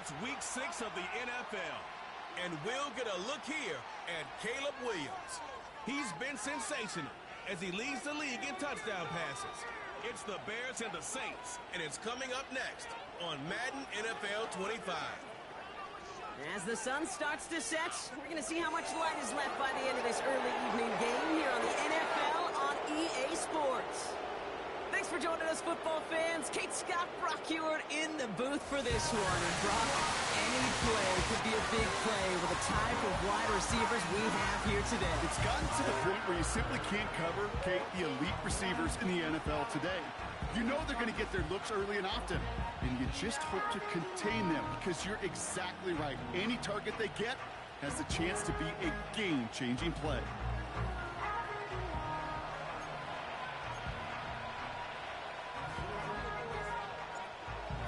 It's week 6 of the NFL, and we'll get a look here at Caleb Williams. He's been sensational as he leads the league in touchdown passes. It's the Bears and the Saints, and it's coming up next on Madden NFL 25. As the sun starts to set, we're going to see how much light is left by the end of this early evening game here on the NFL on EA Sports. Thanks for joining us, football fans. Kate Scott, Brock Heward in the booth for this one. And Brock, any play could be a big play with the type of wide receivers we have here today. It's gotten to the point where you simply can't cover, Kate, the elite receivers in the NFL today. You know they're going to get their looks early and often, and you just hope to contain them because you're exactly right. Any target they get has the chance to be a game-changing play.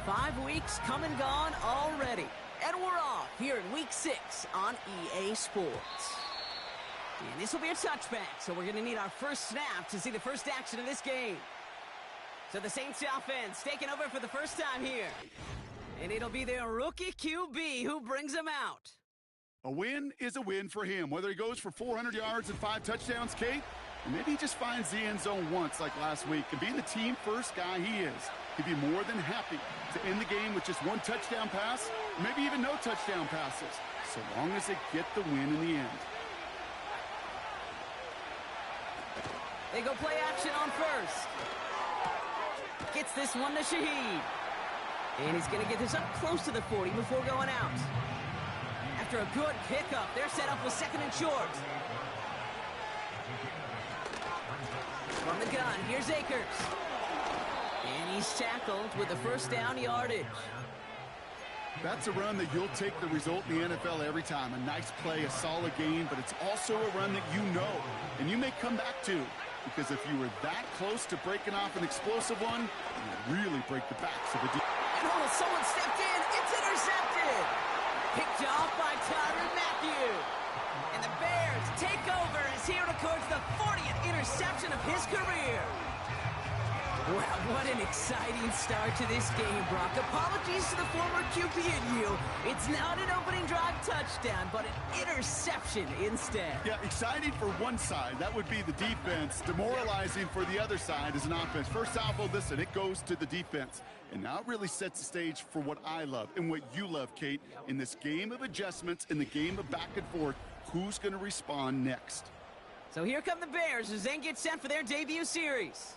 Five weeks come and gone already, and we're off here in Week 6 on EA Sports. And this will be a touchback, so we're going to need our first snap to see the first action of this game. So the Saints offense taking over for the first time here. And it'll be their rookie QB who brings them out. A win is a win for him, whether he goes for 400 yards and 5 touchdowns, Kate, or maybe he just finds the end zone once like last week. And being the team-first guy he is, he'd be more than happy to end the game with just 1 touchdown pass, or maybe even no touchdown passes, so long as they get the win in the end. They go play action on first. Gets this one to Shaheed. And he's going to get this up close to the 40 before going out. After a good pickup, they're set up with 2nd and short. From the gun, here's Akers. And he's tackled with the first down yardage. That's a run that you'll take the result in the NFL every time. A nice play, a solid game, but it's also a run that you know, and you may come back to. Because if you were that close to breaking off an explosive one, you really break the backs of the defense. And oh, someone stepped in. It's intercepted. Picked off by Tyrann Mathieu. And the Bears take over as he records the 40th interception of his career. Wow, what an exciting start to this game, Brock. Apologies to the former QB in you. It's not an opening drive touchdown, but an interception instead. Yeah, exciting for one side. That would be the defense. Demoralizing for the other side as an offense. First salvo, listen, it goes to the defense. And now it really sets the stage for what I love and what you love, Kate. In this game of adjustments, in the game of back and forth, who's going to respond next? So here come the Bears as they get set for their debut series.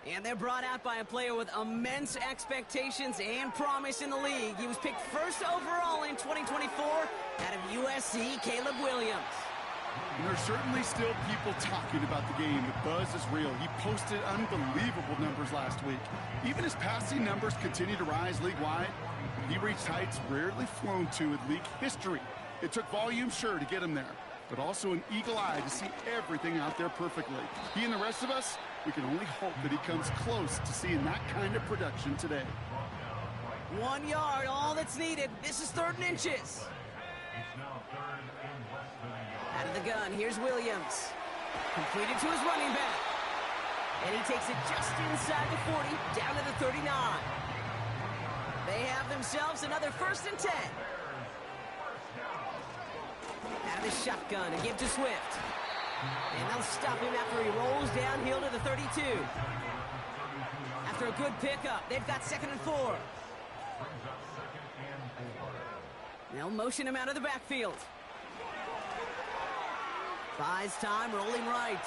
And they're brought out by a player with immense expectations and promise in the league. He was picked first overall in 2024 out of USC, Caleb Williams. And there's certainly still people talking about the game. The buzz is real. He posted unbelievable numbers last week. Even his passing numbers continue to rise league-wide. He reached heights rarely flown to in league history. It took volume, sure, to get him there, but also an eagle eye to see everything out there perfectly. He and the rest of us, we can only hope that he comes close to seeing that kind of production today. 1 yard, all that's needed. This is 3rd and inches. Out of the gun, here's Williams. Completed to his running back. And he takes it just inside the 40, down to the 39. They have themselves another 1st and 10. Out of the shotgun, a give to Swift. And they'll stop him after he rolls downhill to the 32. After a good pickup, they've got 2nd and 4. They'll motion him out of the backfield. Buys time, rolling right.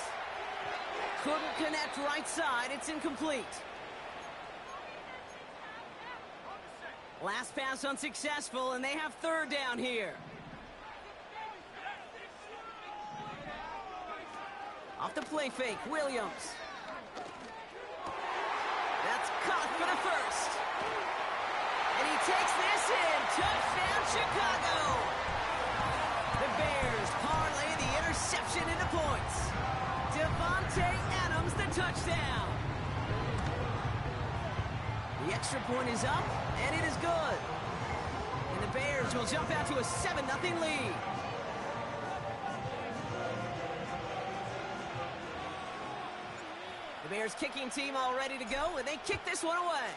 Couldn't connect right side, it's incomplete. Last pass unsuccessful, and they have 3rd down here. Off the play fake, Williams. That's caught for the 1st. And he takes this in. Touchdown, Chicago. The Bears parlay the interception into points. Devontae Adams, the touchdown. The extra point is up, and it is good. And the Bears will jump out to a 7-0 lead. The Bears kicking team all ready to go, and they kick this one away.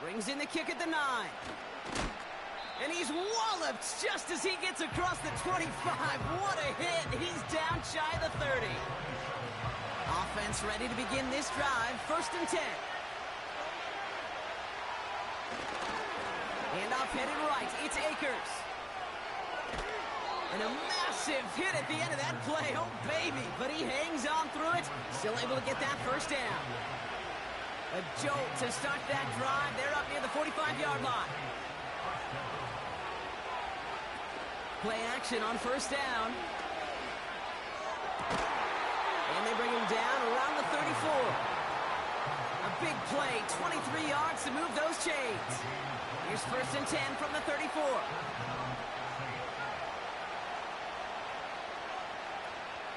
Brings in the kick at the 9. And he's walloped just as he gets across the 25. What a hit. He's down shy of the 30. Offense ready to begin this drive. 1st and 10. Handoff headed right. It's Akers. And a massive hit at the end of that play. Oh, baby. But he hangs on through it. Still able to get that 1st down. A jolt to start that drive. They're up near the 45-yard line. Play action on 1st down. And they bring him down around the 34. A big play, 23 yards to move those chains. Here's 1st and 10 from the 34.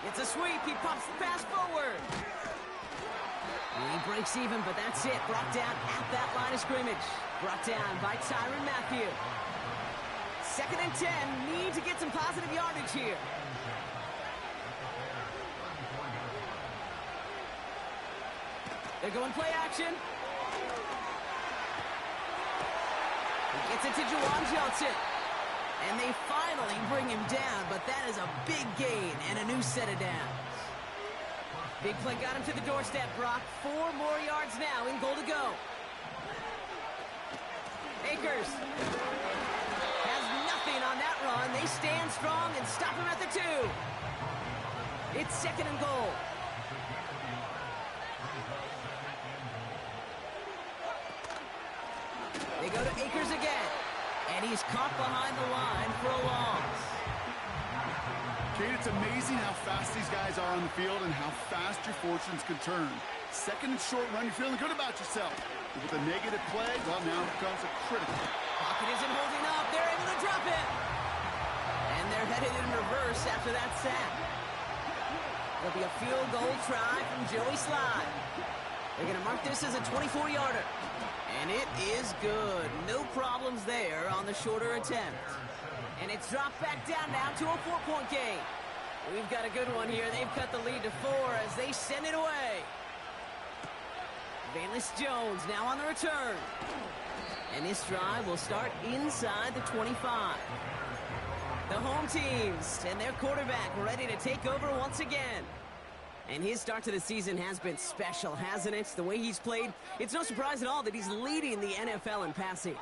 It's a sweep. He pops the pass forward. And he breaks even, but that's it. Brought down at that line of scrimmage. Brought down by Tyrann Mathieu. 2nd and 10. Need to get some positive yardage here. They're going play action. He gets it to Juwan Johnson. And they finally bring him down, but that is a big gain and a new set of downs. Big play got him to the doorstep, Brock. 4 more yards now in goal to go. Akers has nothing on that run. They stand strong and stop him at the 2. It's 2nd and goal. They go to Akers again. And he's caught behind the line for a loss. Kate, it's amazing how fast these guys are on the field and how fast your fortunes can turn. 2nd and short run, you're feeling good about yourself. But with a negative play, well, now it becomes a critical. Pocket isn't holding up. They're able to drop it. And they're headed in reverse after that sack. There'll be a field goal try from Joey Slye. They're going to mark this as a 24-yarder. And it is good. No problems there on the shorter attempt. And it's dropped back down now to a 4-point game. We've got a good one here. They've cut the lead to 4 as they send it away. Valus Jones now on the return. And this drive will start inside the 25. The home teams and their quarterback ready to take over once again. And his start to the season has been special, hasn't it? The way he's played, it's no surprise at all that he's leading the NFL in passing.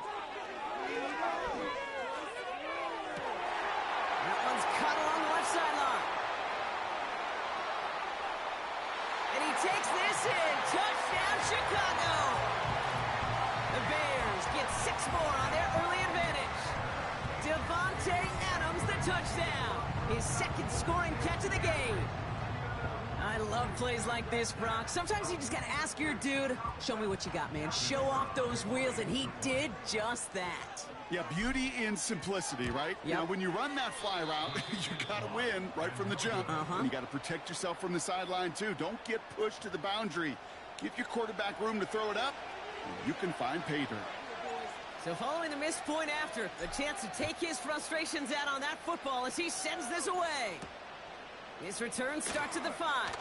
That one's cut along the left sideline. And he takes this in. Touchdown, Chicago! The Bears get 6 more on their early advantage. Devontae Adams, the touchdown. His 2nd scoring catch of the game. I love plays like this, Brock. Sometimes you just got to ask your dude, show me what you got, man. Show off those wheels, and he did just that. Yeah, beauty in simplicity, right? Yep. Now, when you run that fly route, you got to win right from the jump. And you got to protect yourself from the sideline, too. Don't get pushed to the boundary. Give your quarterback room to throw it up, and you can find pay dirt. So following the missed point after, the chance to take his frustrations out on that football as he sends this away. His return starts at the 5.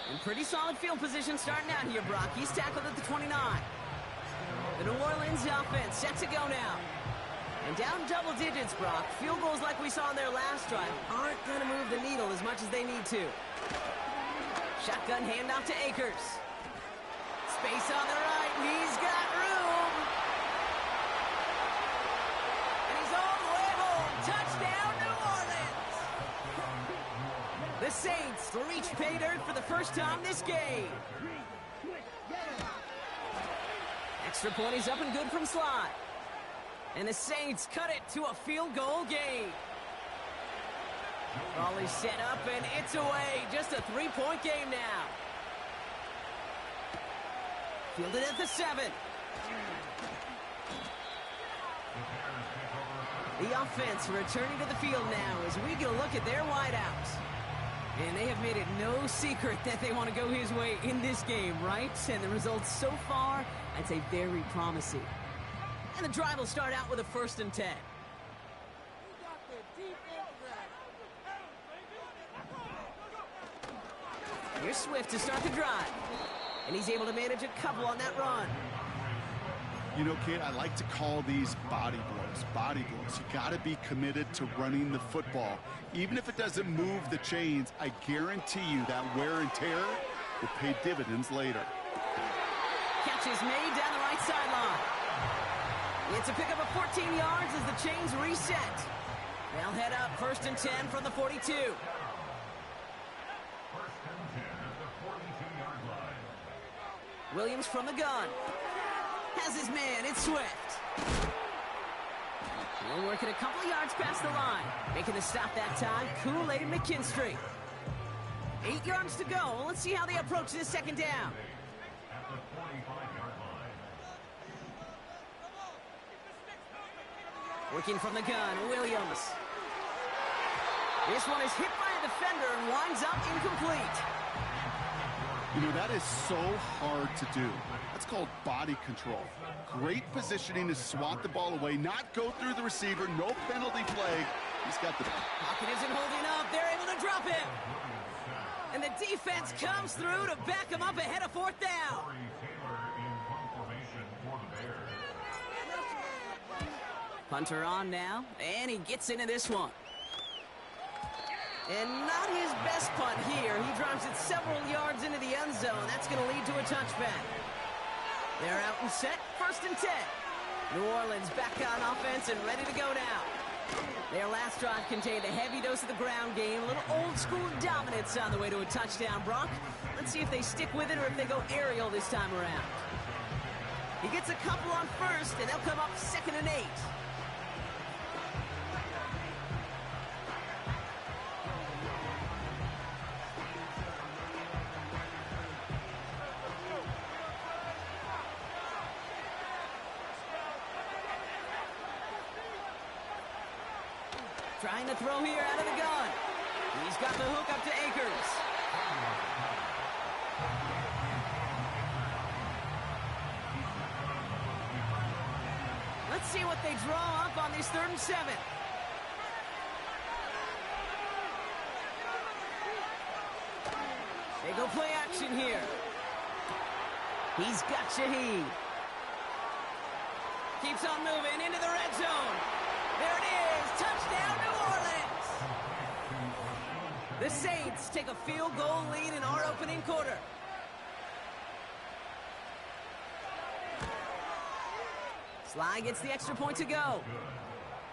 And pretty solid field position starting out here, Brock. He's tackled at the 29. The New Orleans offense set to go now. And down double digits, Brock. Field goals like we saw in their last drive aren't going to move the needle as much as they need to. Shotgun handoff to Akers. Space on the right. He's got room. And he's all the way home. Touchdown, New Orleans. The Saints reach pay dirt for the first time this game. Extra point is up and good from Slye. And the Saints cut it to a field goal game. Raleigh set up and it's away. Just a 3-point game now. Fielded at the 7. The offense returning to the field now as we get a look at their wideouts. And they have made it no secret that they want to go his way in this game, right? And the results so far, I'd say very promising. And the drive will start out with a 1st and 10. Here's Swift to start the drive. And he's able to manage a couple on that run. You know, kid, I like to call these body blows. Body blows. You got to be committed to running the football. Even if it doesn't move the chains, I guarantee you that wear and tear will pay dividends later. Catch is made down the right sideline. It's a pickup of 14 yards as the chains reset. They'll head up 1st and 10 from the 42. 1st and 10 at the 42-yard line. Williams from the gun. Has his man, it's Swift. He'll work it a couple of yards past the line. Making the stop that time, Kool-Aid McKinstry. 8 yards to go. Let's see how they approach this 2nd down. At the 45-yard line. Working from the gun, Williams. This one is hit by a defender and winds up incomplete. You know, that is so hard to do. That's called body control. Great positioning to swat the ball away, not go through the receiver, no penalty flag. He's got the... Pocket isn't holding up. They're able to drop him. And the defense comes through to back him up ahead of 4th down. Taylor in punt formation for the Bears. Punter on now, and he gets into this one. And not his best punt here. He drives it several yards into the end zone. That's going to lead to a touchback. They're out and set, 1st and 10. New Orleans back on offense and ready to go now. Their last drive contained a heavy dose of the ground game, a little old-school dominance on the way to a touchdown, Brock. Let's see if they stick with it or if they go aerial this time around. He gets a couple on 1st, and they'll come up 2nd and 8. Trying to throw here out of the gun. He's got the hook up to Akers. Let's see what they draw up on this 3rd and 7. They go play action here. He's got Shaheed. Keeps on moving into the red zone. There it is. Touchdown, New Orleans. The Saints take a field goal lead in our opening quarter. Sly gets the extra point to go.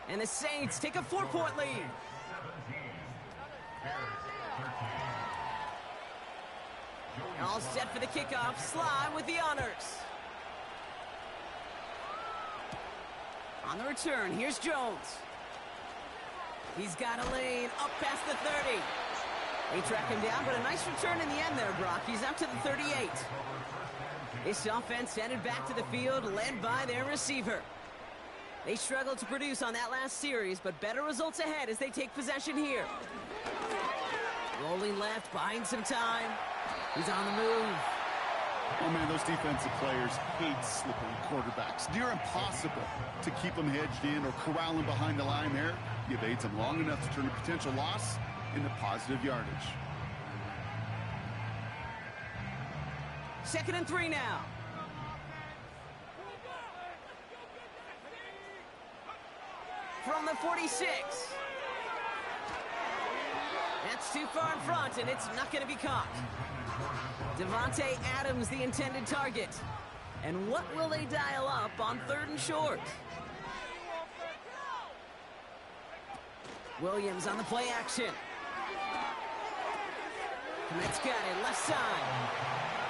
And the Saints take a 4-point lead. All set for the kickoff. Sly with the honors. On the return, here's Jones. He's got a lane up past the 30. They track him down, but a nice return in the end there, Brock. He's up to the 38. This offense headed back to the field, led by their receiver. They struggled to produce on that last series, but better results ahead as they take possession here. Rolling left, buying some time. He's on the move. Oh, man, those defensive players hate slipping quarterbacks. Near impossible to keep them hedged in or corral them behind the line there. You evade them long enough to turn a potential loss into positive yardage. 2nd and 3 now. From the 46. That's too far in front, and it's not going to be caught. Devontae Adams, the intended target. And what will they dial up on 3rd and short? Williams on the play action. Kmet's got it, left side.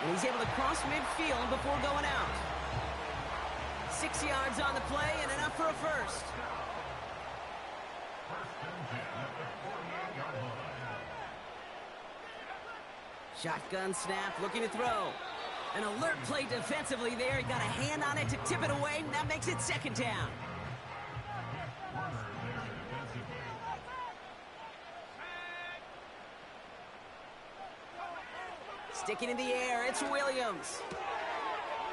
And he's able to cross midfield before going out. 6 yards on the play and enough for a first. Shotgun snap, looking to throw. An alert play defensively there. He got a hand on it to tip it away. That makes it 2nd down. Sticking in the air, it's Williams.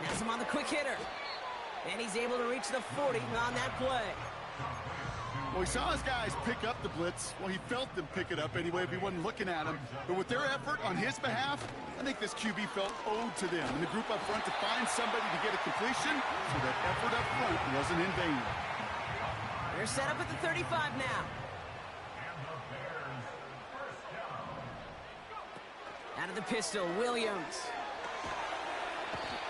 Has him on the quick hitter. And he's able to reach the 40 on that play. Well, he saw his guys pick up the blitz. Well, he felt them pick it up anyway if he wasn't looking at him. But with their effort on his behalf, I think this QB felt owed to them and the group up front to find somebody to get a completion so that effort up front wasn't in vain. They're set up at the 35 now. Out of the pistol, Williams.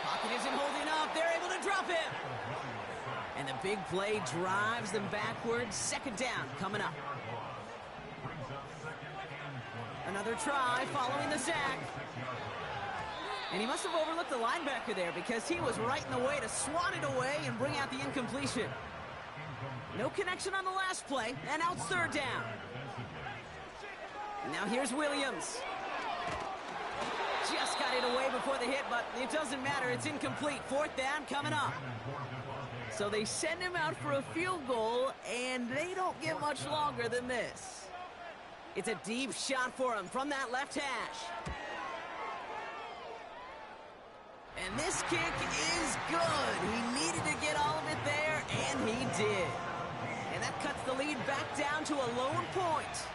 Pocket isn't holding up. They're able to drop him. And the big play drives them backwards. Second down coming up. Another try following the sack. And he must have overlooked the linebacker there because he was right in the way to swat it away and bring out the incompletion. No connection on the last play, and now it's third down. And now here's Williams. Just got it away before the hit, but it doesn't matter. It's incomplete. Fourth down coming up. So they send him out for a field goal, and they don't get much longer than this. It's a deep shot for him from that left hash. And this kick is good. He needed to get all of it there, and he did. And that cuts the lead back down to a lone point.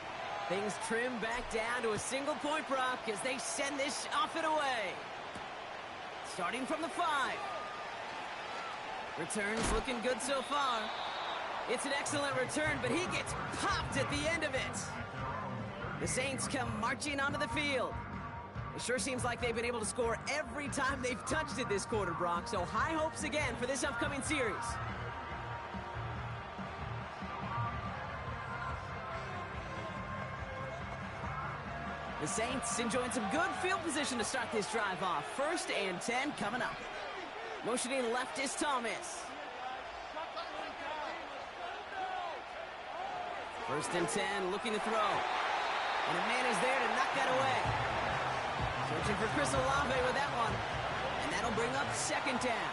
Things trim back down to a single point, Brock, as they send this off and away. Starting from the 5. Returns looking good so far. It's an excellent return, but he gets popped at the end of it. The Saints come marching onto the field. It sure seems like they've been able to score every time they've touched it this quarter, Brock. So high hopes again for this upcoming series. The Saints enjoying some good field position to start this drive off. 1st and 10 coming up. Motioning left is Thomas. 1st and 10, looking to throw. And a man is there to knock that away. Searching for Chris Olave with that one. And that'll bring up 2nd down.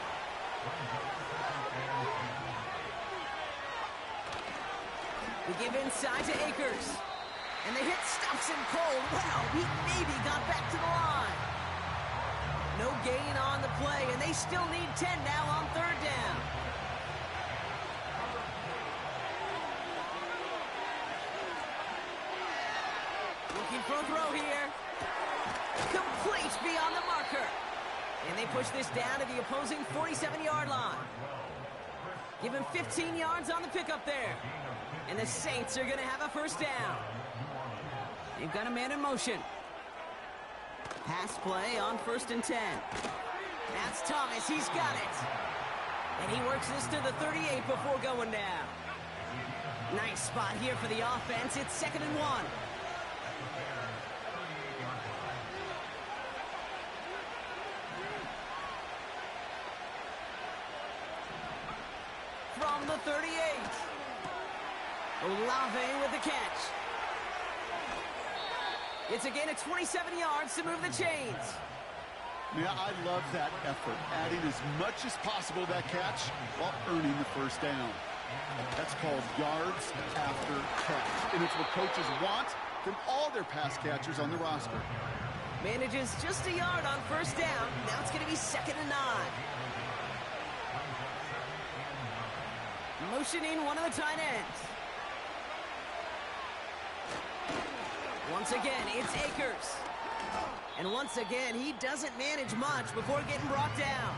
We give inside to Akers. And the hit stops him cold. Wow, he maybe got back to the line. No gain on the play, and they still need 10 now on 3rd down. Looking for a throw here. Complete beyond the marker. And they push this down to the opposing 47-yard line. Give him 15 yards on the pickup there. And the Saints are going to have a 1st down. They've got a man in motion. Pass play on 1st and 10. That's Thomas. He's got it. And he works this to the 38 before going down. Nice spot here for the offense. It's 2nd and 1. From the 38. Olave with the catch. It's a gain of 27 yards to move the chains. Yeah, I love that effort, adding as much as possible to that catch while earning the 1st down. That's called yards after catch, and it's what coaches want from all their pass catchers on the roster. Manages just a yard on 1st down. Now it's going to be 2nd and 9. Motioning one of the tight ends. Once again, it's Akers. And once again, he doesn't manage much before getting brought down.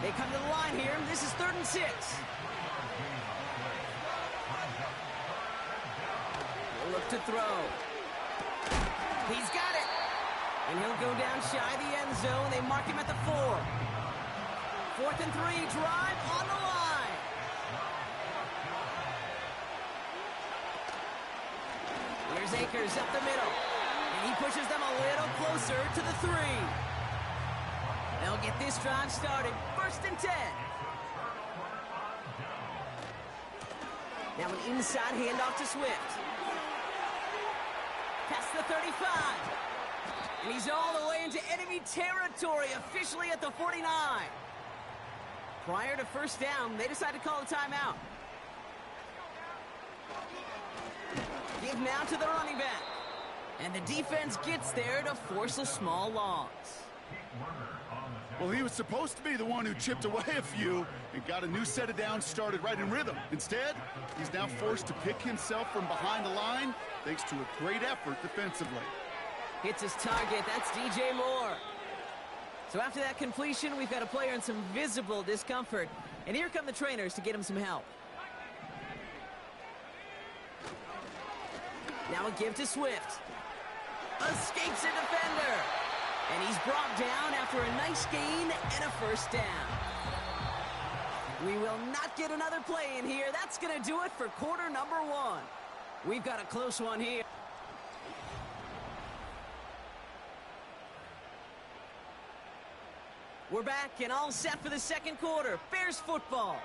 They come to the line here. This is 3rd and 6. They'll look to throw. He's got it. And he'll go down shy of the end zone. They mark him at the 4. 4th and 3, drive on the line. Here's Akers up the middle. And he pushes them a little closer to the 3. They'll get this drive started. 1st and 10. Now an inside handoff to Swift. Past the 35. And he's all the way into enemy territory, officially at the 49. Prior to 1st down, they decide to call a timeout. Give now to the running back. And the defense gets there to force a small loss. Warner on the Well, he was supposed to be the one who chipped away a few and got a new set of downs started right in rhythm. Instead, he's now forced to pick himself from behind the line thanks to a great effort defensively. Hits his target. That's DJ Moore. So after that completion, we've got a player in some visible discomfort. And here come the trainers to get him some help. Now a give to Swift. Escapes a defender. And he's brought down after a nice gain and a first down. We will not get another play in here. That's going to do it for quarter number 1. We've got a close one here. We're back and all set for the second quarter. Bears football.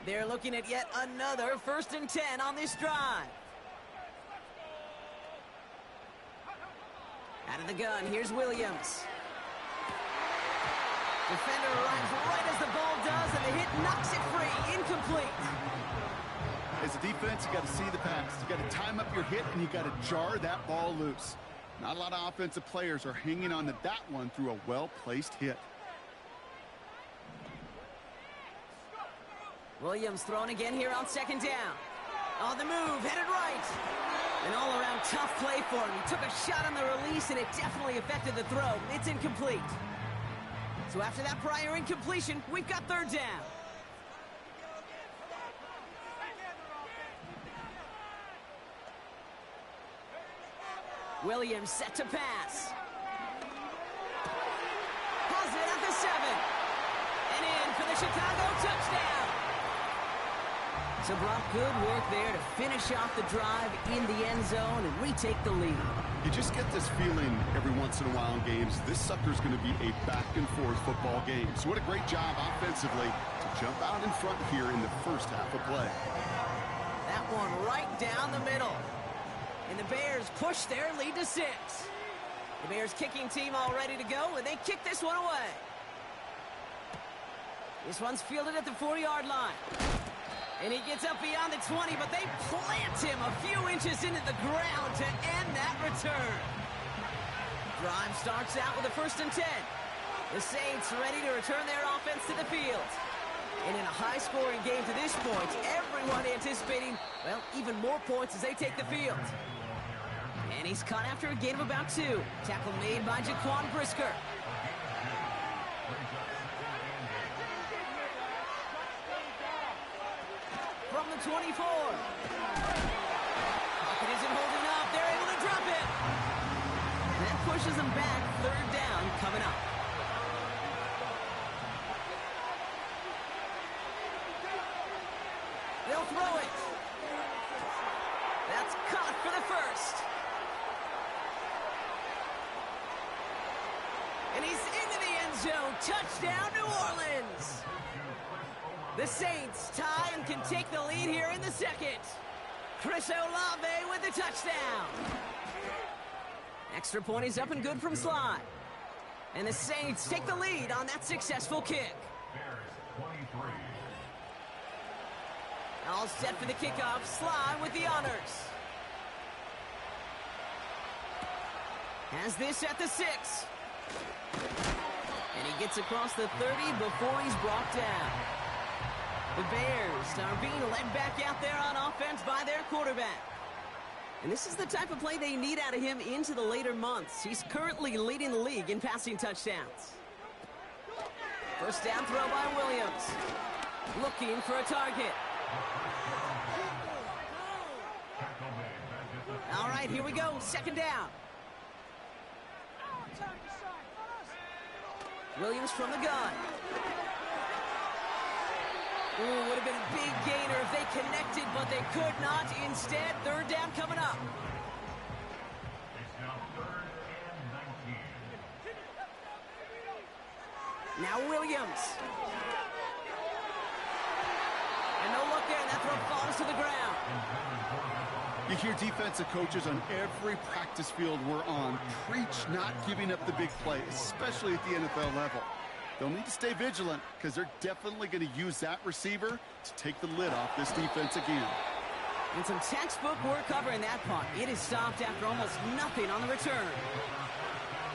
They're looking at yet another 1st and 10 on this drive. Out of the gun, here's Williams. Defender arrives right as the ball does, and the hit knocks it free. Incomplete. As a defense, you got to see the pass. You got to time up your hit, and you got to jar that ball loose. Not a lot of offensive players are hanging on to that one through a well-placed hit. Williams thrown again here on 2nd down. On the move, headed right. An all-around tough play for him. He took a shot on the release, and it definitely affected the throw. It's incomplete. So after that prior incompletion, we've got 3rd down. Williams set to pass. Has it at the 7. And in for the Chicago touchdown. So Brock, good work there to finish off the drive in the end zone and retake the lead. You just get this feeling every once in a while in games, this sucker's going to be a back-and-forth football game. So what a great job offensively to jump out in front here in the first half of play. That one right down the middle. And the Bears push their lead to 6. The Bears kicking team all ready to go, and they kick this one away. This one's fielded at the 40-yard line. And he gets up beyond the 20, but they plant him a few inches into the ground to end that return. Drive starts out with a 1st and 10. The Saints ready to return their offense to the field. And in a high-scoring game to this point, everyone anticipating, well, even more points as they take the field. And he's caught after a gain of about 2. Tackle made by Jaquan Brisker. From the 24. Pocket isn't holding up. They're able to drop it. That pushes them back. 3rd down coming up. They'll throw it. That's caught for the 1st. And he's into the end zone. Touchdown, New Orleans. The Saints tie and can take the lead here in the 2nd. Chris Olave with the touchdown. Extra point is up and good from Sly. And the Saints take the lead on that successful kick. All set for the kickoff. Sly with the honors. Has this at the 6. And he gets across the 30 before he's brought down. The Bears are being led back out there on offense by their quarterback. And this is the type of play they need out of him into the later months. He's currently leading the league in passing touchdowns. 1st down throw by Williams. Looking for a target. All right, here we go. 2nd down. Williams from the gun. Ooh, would have been a big gainer if they connected, but they could not. Instead, 3rd down coming up. It's now 3rd and 19. Now Williams. And no look there, and that throw falls to the ground. You hear defensive coaches on every practice field we're on preach not giving up the big play, especially at the NFL level. They'll need to stay vigilant because they're definitely going to use that receiver to take the lid off this defense again. And some textbook work covering that punt. It is stopped after almost nothing on the return.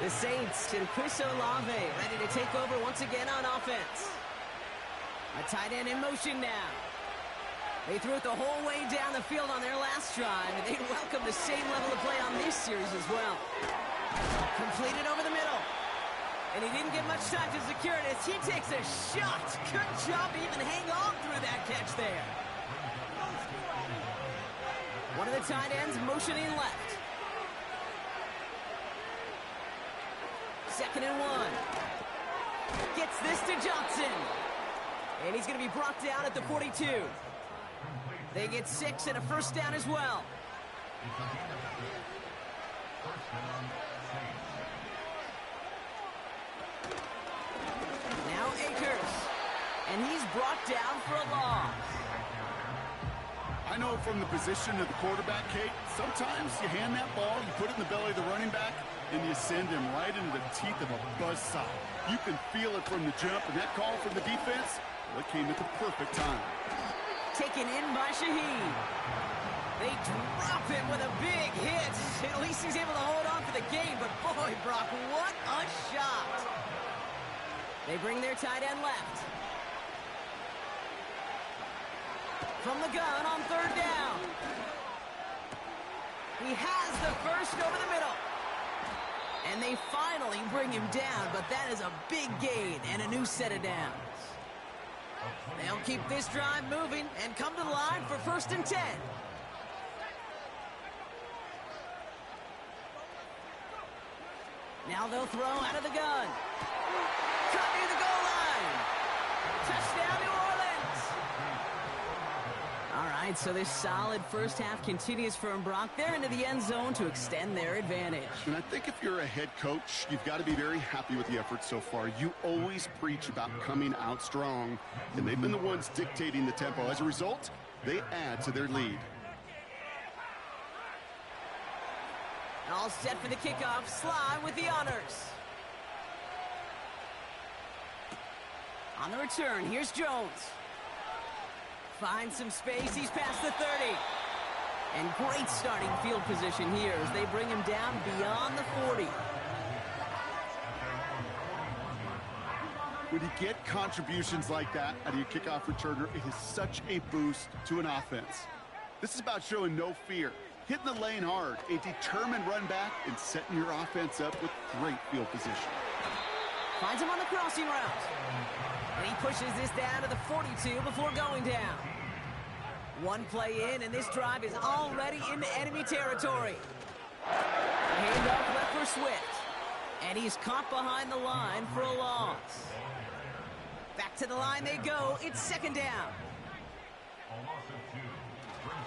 The Saints and Chris Olave ready to take over once again on offense. A tight end in motion now. They threw it the whole way down the field on their last drive, and they welcome the same level of play on this series as well. Completed over the middle. And he didn't get much time to secure it as he takes a shot. Good job to even hang on through that catch there. One of the tight ends motioning left. 2nd and 1. Gets this to Johnson. And he's going to be brought down at the 42. They get 6 and a first down as well. Now Akers. And he's brought down for a loss. I know from the position of the quarterback, Kate, sometimes you hand that ball, you put it in the belly of the running back, and you send him right into the teeth of a buzzsaw. You can feel it from the jump, and that call from the defense, well, it came at the perfect time. Taken in by Shaheed. They drop him with a big hit. At least he's able to hold on for the game, but boy, Brock, what a shot. They bring their tight end left. From the gun on 3rd down. He has the first over the middle. And they finally bring him down, but that is a big gain and a new set of downs. They'll keep this drive moving and come to the line for 1st and 10. Now they'll throw out of the gun. Cut near the goal line. Touchdown, New Orleans. All right, so this solid first half continues from Brock. They're into the end zone to extend their advantage. And I think if you're a head coach, you've got to be very happy with the effort so far. You always preach about coming out strong, and they've been the ones dictating the tempo. As a result, they add to their lead. All set for the kickoff. Sly with the honors. On the return, here's Jones. Finds some space. He's past the 30. And great starting field position here as they bring him down beyond the 40. When you get contributions like that out of your kickoff returner, it is such a boost to an offense. This is about showing no fear, hitting the lane hard, a determined run back, and setting your offense up with great field position. Finds him on the crossing route. And he pushes this down to the 42 before going down. One play in, and this drive is already into enemy territory. Handoff left for Swift. And he's caught behind the line for a loss. Back to the line they go. It's 2nd down.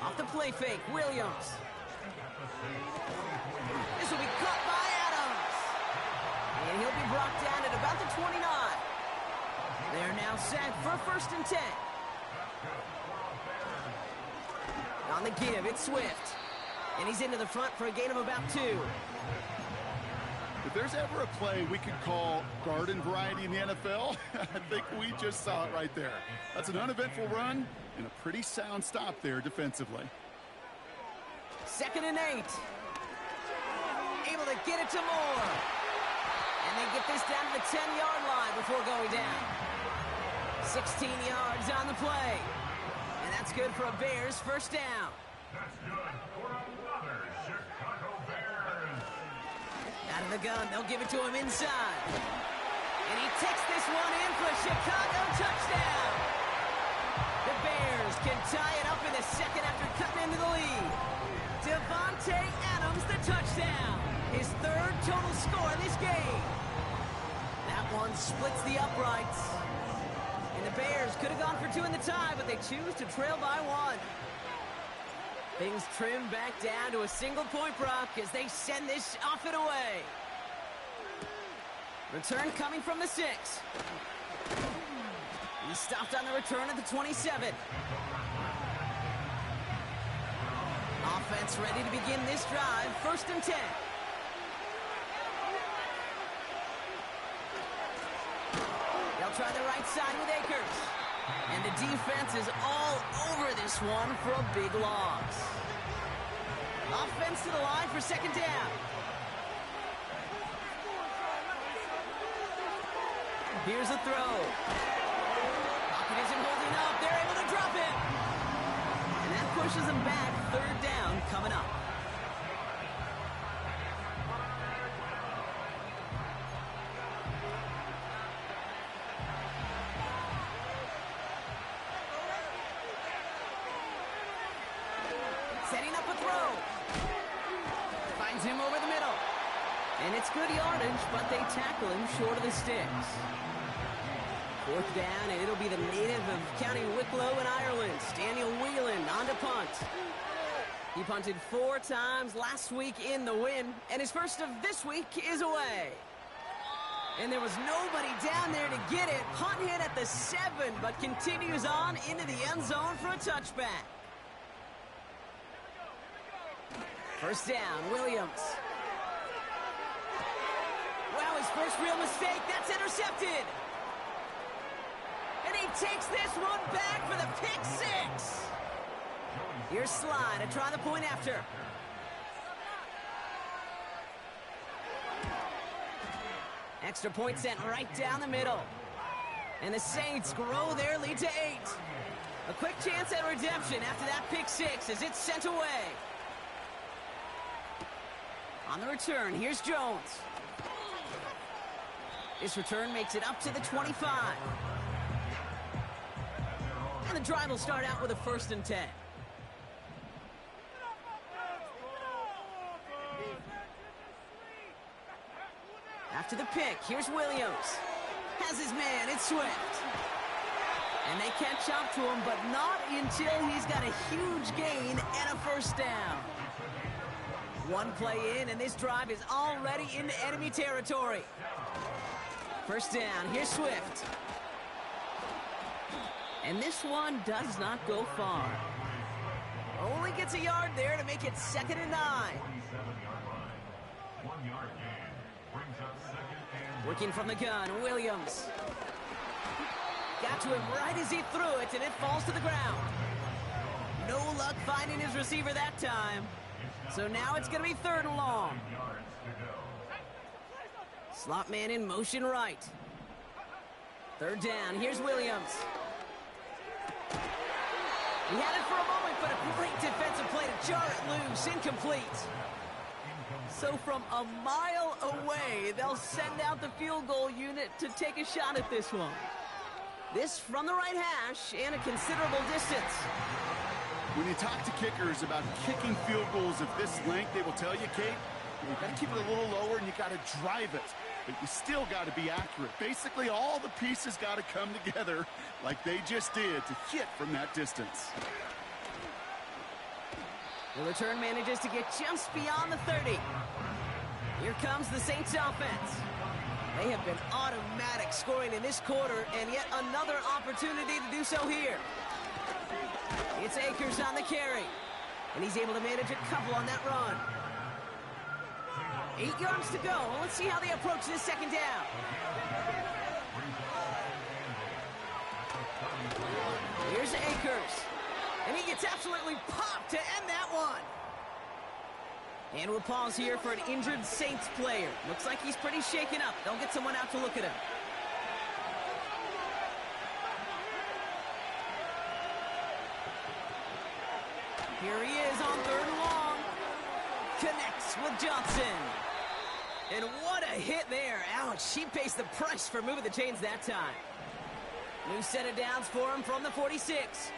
Off the play fake, Williams. This will be caught by Adams. And he'll be brought down at about the 29. They're now set for 1st and 10. On the give, it's Swift. And he's into the front for a gain of about 2. If there's ever a play we could call garden variety in the NFL, I think we just saw it right there. That's an uneventful run and a pretty sound stop there defensively. 2nd and 8. Able to get it to Moore. And they get this down to the 10-yard line before going down. 16 yards on the play. And that's good for a Bears first down. That's good for another Chicago Bears. Out of the gun, they'll give it to him inside. And he takes this one in for a Chicago touchdown. The Bears can tie it up in the second after cutting into the lead. Devontae Adams, the touchdown. His 3rd total score in this game. That one splits the uprights. And the Bears could have gone for 2 in the tie, but they choose to trail by 1. Things trim back down to a single point, Brock, as they send this off and away. Return coming from the 6. He stopped on the return at the 27. Offense ready to begin this drive. 1st and 10. They'll try the right side with Akers. And the defense is all over this one for a big loss. Offense to the line for 2nd down. Here's a throw. Pocket isn't holding up. They're able to drop it. And that pushes them back. Third down coming up. Setting up a throw. Finds him over the middle. And it's good yardage, but they tackle him short of the sticks. Fourth down, and it'll be the native of County Wicklow in Ireland, Daniel Whelan, on to punt. He punted 4 times last week in the win, and his first of this week is away. And there was nobody down there to get it. Punt hit at the 7, but continues on into the end zone for a touchback. First down, Williams. Wow, his first real mistake. That's intercepted. And he takes this one back for the pick 6. Here's Slide to try the point after. Extra point sent right down the middle. And the Saints grow their lead to 8. A quick chance at redemption after that pick 6 as it's sent away. On the return, here's Jones. This return makes it up to the 25. And the drive will start out with a 1st and 10. After the pick, here's Williams. Has his man, it's Swift. And they catch up to him, but not until he's got a huge gain and a 1st down. One play in, and this drive is already into enemy territory. First down, here's Swift. And this one does not go far. Only gets a yard there to make it 2nd and 9. Working from the gun, Williams. Got to him right as he threw it, and it falls to the ground. No luck finding his receiver that time. So now it's going to be 3rd and long. Slot man in motion right. 3rd down, here's Williams. He had it for a moment, but a great defensive play to jar it loose. Incomplete. So from a mile away, they'll send out the field goal unit to take a shot at this one. This from the right hash and a considerable distance. When you talk to kickers about kicking field goals of this length, they will tell you, Kate, you've got to keep it a little lower and you got to drive it. But you still got to be accurate. Basically, all the pieces got to come together like they just did to hit from that distance. The return manages to get just beyond the 30. Here comes the Saints offense. They have been automatic scoring in this quarter, and yet another opportunity to do so here. It's Akers on the carry, and he's able to manage a couple on that run. 8 yards to go. Well, let's see how they approach this 2nd down. Here's Akers, and he gets absolutely popped to end that one. And we'll pause here for an injured Saints player. Looks like he's pretty shaken up. They'll get someone out to look at him. Here he is on 3rd and long. Connects with Johnson. And what a hit there. Ouch, she pays the price for moving the chains that time. New set of downs for him from the 46.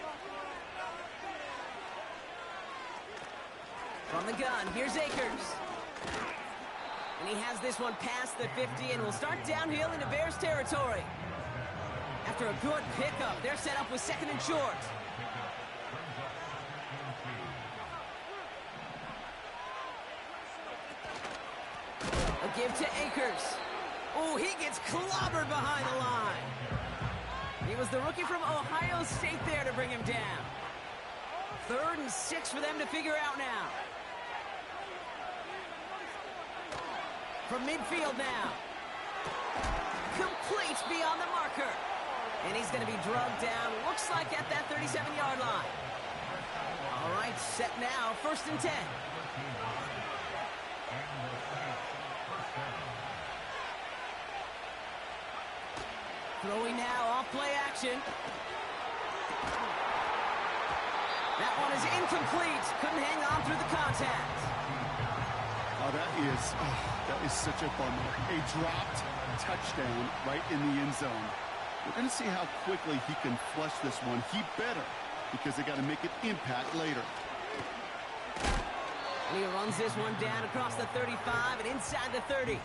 From the gun, here's Akers. And he has this one past the 50 and will start downhill into Bears territory. After a good pickup, they're set up with 2nd and short. A give to Akers. Oh, he gets clobbered behind the line. He was the rookie from Ohio State there to bring him down. 3rd and 6 for them to figure out now. From midfield now. Complete beyond the marker. And he's going to be drugged down, looks like at that 37-yard line. All right, set now, 1st and 10. Throwing now, off play action. That one is incomplete. Couldn't hang on through the contact. Oh, that is such a bummer. A dropped touchdown right in the end zone. We're going to see how quickly he can flush this one. He better, because they got to make it impact later. And he runs this one down across the 35 and inside the 30.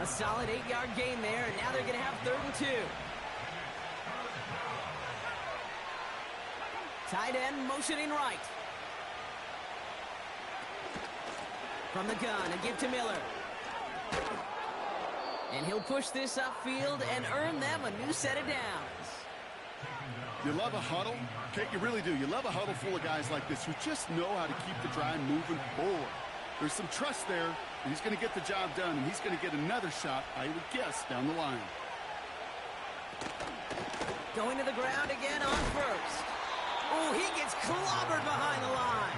A solid 8-yard gain there, and now they're going to have 3rd and 2. Tight end motioning right. From the gun, a give to Miller. And he'll push this upfield and earn them a new set of downs. You love a huddle? Okay, you really do. You love a huddle full of guys like this who just know how to keep the drive moving forward. There's some trust there, and he's going to get the job done, and he's going to get another shot, I would guess, down the line. Going to the ground again on first. Oh, he gets clobbered behind the line.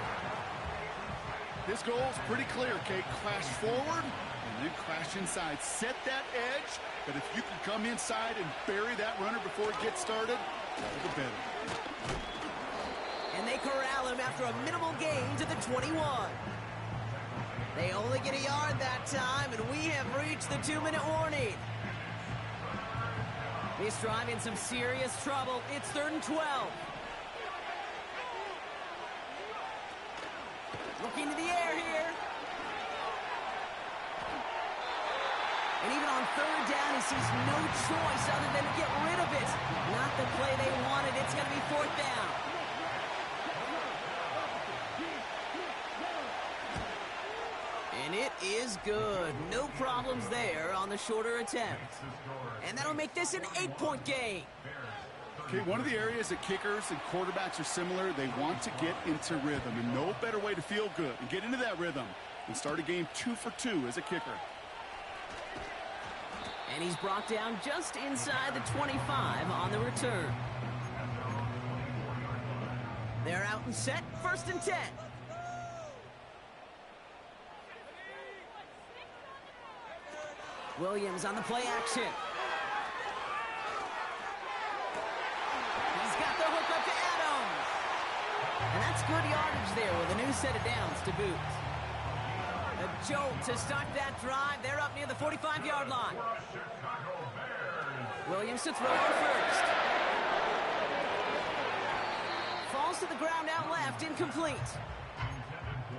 This goal is pretty clear, Kate. Crash forward and then crash inside. Set that edge, but if you can come inside and bury that runner before it gets started, all the better. And they corral him after a minimal gain to the 21. They only get a yard that time, and we have reached the 2-minute warning. This drive in some serious trouble. It's 3rd and 12. Looking to the air here. And even on 3rd down, he sees no choice other than to get rid of it. Not the play they wanted. It's going to be 4th down. And it is good. No problems there on the shorter attempt. And that'll make this an 8-point game. Okay, one of the areas that kickers and quarterbacks are similar, they want to get into rhythm, and no better way to feel good and get into that rhythm and start a game 2 for 2 as a kicker. And he's brought down just inside the 25 on the return. They're out and set, 1st and 10. Williams on the play action. He's got the hook up to Adams. And that's good yardage there with a new set of downs to boot. A jolt to start that drive. They're up near the 45-yard line. Williams to throw on first. Falls to the ground out left, incomplete.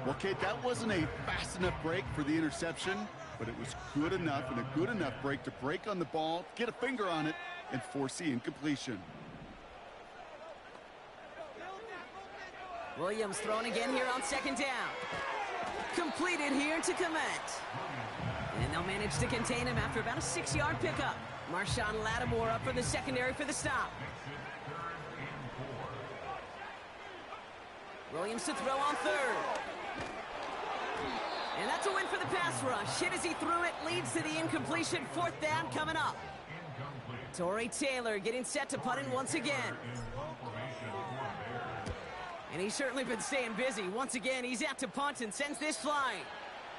Well, Kate, that wasn't a fast enough break for the interception, but it was good enough and a good enough break to break on the ball, get a finger on it, and force the incompletion. Williams throwing again here on 2nd down. Completed here to Komet. And they'll manage to contain him after about a 6-yard pickup. Marshawn Lattimore up for the secondary for the stop. Williams to throw on 3rd. And that's a win for the pass rush. Hit as he threw it, leads to the incompletion. 4th down coming up. Torrey Taylor getting set to punt in once again. And he's certainly been staying busy. Once again, he's out to punt and sends this flying.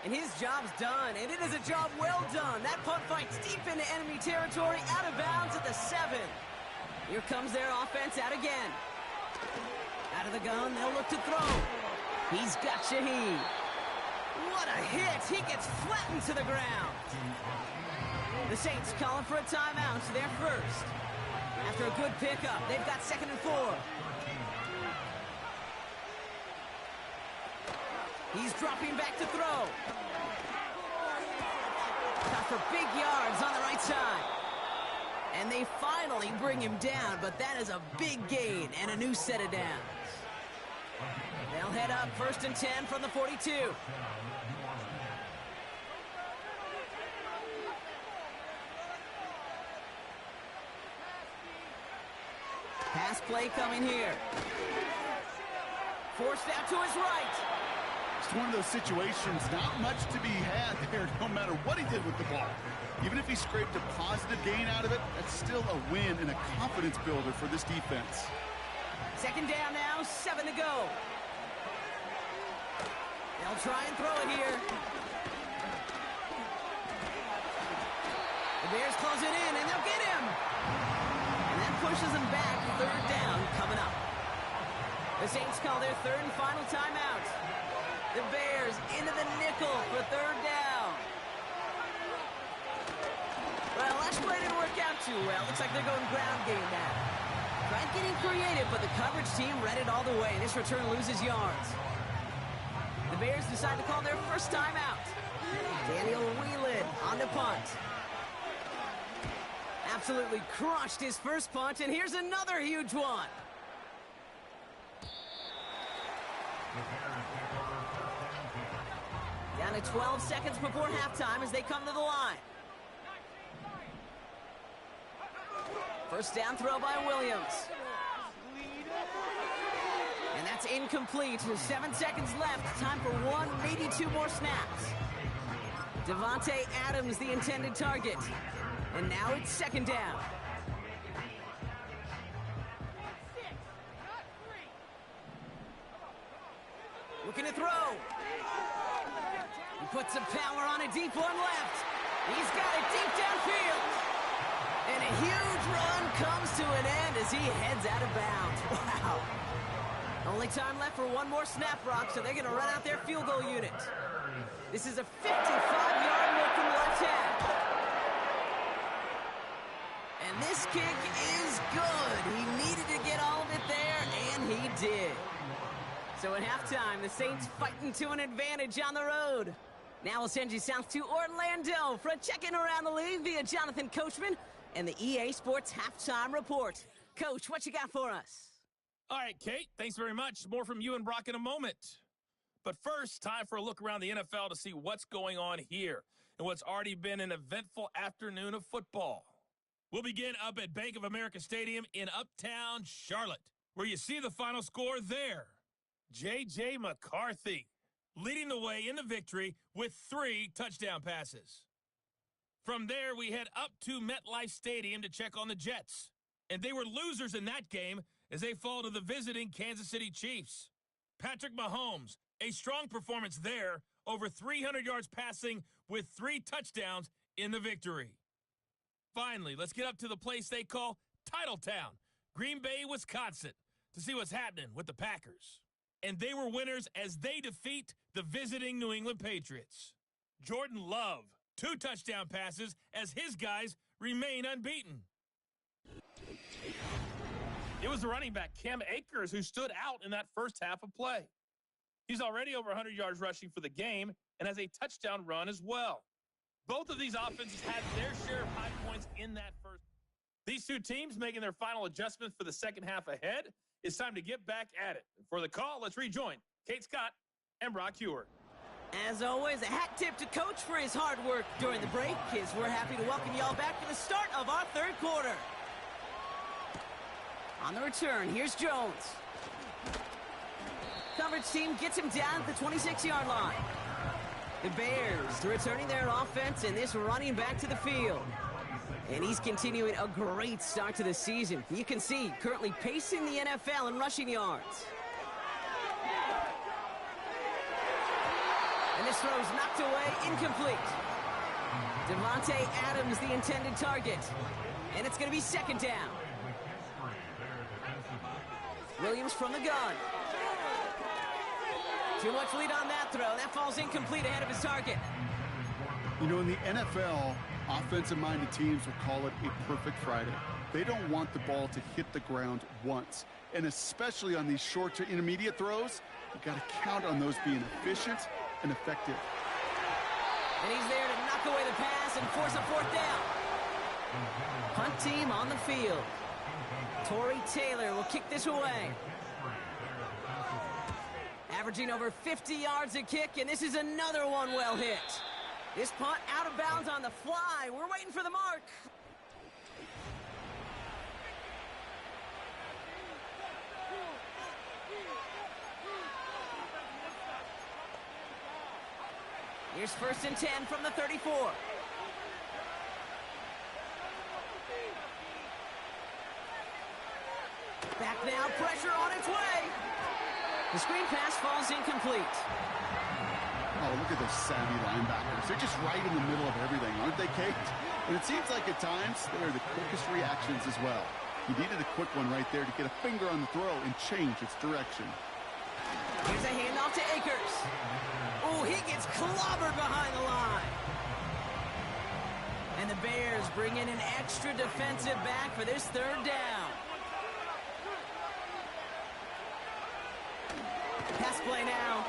And his job's done, and it is a job well done. That punt fights deep into enemy territory, out of bounds at the 7. Here comes their offense out again. Out of the gun, they'll look to throw. He's got Shaheed. What a hit! He gets flattened to the ground. The Saints calling for a timeout. They're first. After a good pickup, they've got 2nd and 4. He's dropping back to throw. Got for big yards on the right side. And they finally bring him down, but that is a big gain and a new set of downs. They'll head up 1st and 10 from the 42. Pass play coming here. Forced out to his right. It's one of those situations, not much to be had there, no matter what he did with the ball. Even if he scraped a positive gain out of it, that's still a win and a confidence builder for this defense. 2nd down now, 7 to go. They'll try and throw it here. The Bears close it in, and they'll get him. pushes them back. Third down coming up. The Saints call their third and final timeout. The Bears into the nickel for third down. Well, last play didn't work out too well. Looks like they're going ground game now. Tried getting creative, but the coverage team read it all the way. This return loses yards. The Bears decide to call their first timeout. Daniel Whelan on the punt. Absolutely crushed his first punt, and here's another huge one. Down to 12 seconds before halftime as they come to the line. First down throw by Williams. And that's incomplete. 7 seconds left. Time for one, maybe two more snaps. Devontae Adams, the intended target. And now it's second down. Looking to throw. He puts some power on a deep one left. He's got it deep downfield. And a huge run comes to an end as he heads out of bounds. Wow. Only time left for one more snap, Rock, so they're going to run out their field goal unit. This is a 55-yard look from left half. And this kick is good. He needed to get all of it there, and he did. So at halftime, the Saints fighting to an advantage on the road. Now we'll send you south to Orlando for a check-in around the league via Jonathan Coachman and the EA Sports Halftime Report. Coach, what you got for us? All right, Kate, thanks very much. More from you and Brock in a moment. But first, time for a look around the NFL to see what's going on here and what's already been an eventful afternoon of football. We'll begin up at Bank of America Stadium in Uptown Charlotte, where you see the final score there. J.J. McCarthy leading the way in the victory with 3 touchdown passes. From there, we head up to MetLife Stadium to check on the Jets. And they were losers in that game as they fall to the visiting Kansas City Chiefs. Patrick Mahomes, a strong performance there, over 300 yards passing with 3 touchdowns in the victory. Finally, let's get up to the place they call Titletown, Green Bay, Wisconsin, to see what's happening with the Packers. And they were winners as they defeat the visiting New England Patriots. Jordan Love, 2 touchdown passes as his guys remain unbeaten. It was the running back, Cam Akers, who stood out in that first half of play. He's already over 100 yards rushing for the game and has a touchdown run as well. Both of these offenses had their share of high points in that first. These two teams making their final adjustments for the second half ahead. It's time to get back at it. For the call, let's rejoin Kate Scott and Brock Heward. As always, a hat tip to Coach for his hard work during the break, as we're happy to welcome y'all back for the start of our third quarter. On the return, here's Jones. Coverage team gets him down at the 26-yard line. The Bears returning their offense and this running back to the field. And he's continuing a great start to the season. You can see currently pacing the NFL in rushing yards. And this throw's knocked away, incomplete. Devontae Adams, the intended target. And it's going to be second down. Williams from the gun. Too much lead on that throw. That falls incomplete ahead of his target. You know, in the NFL, offensive-minded teams will call it a perfect Friday. They don't want the ball to hit the ground once. And especially on these short to intermediate throws, you've got to count on those being efficient and effective. And he's there to knock away the pass and force a fourth down. Punt team on the field. Torrey Taylor will kick this away. Averaging over 50 yards a kick, and this is another one well hit. This punt out of bounds on the fly. We're waiting for the mark. Here's 1st and 10 from the 34. Back now, pressure on its way. The screen pass falls incomplete. Oh, look at those savvy linebackers. They're just right in the middle of everything, aren't they, Kate? And it seems like at times they are the quickest reactions as well. He needed a quick one right there to get a finger on the throw and change its direction. Here's a handoff to Akers. Oh, he gets clobbered behind the line. And the Bears bring in an extra defensive back for this third down. Pass play now.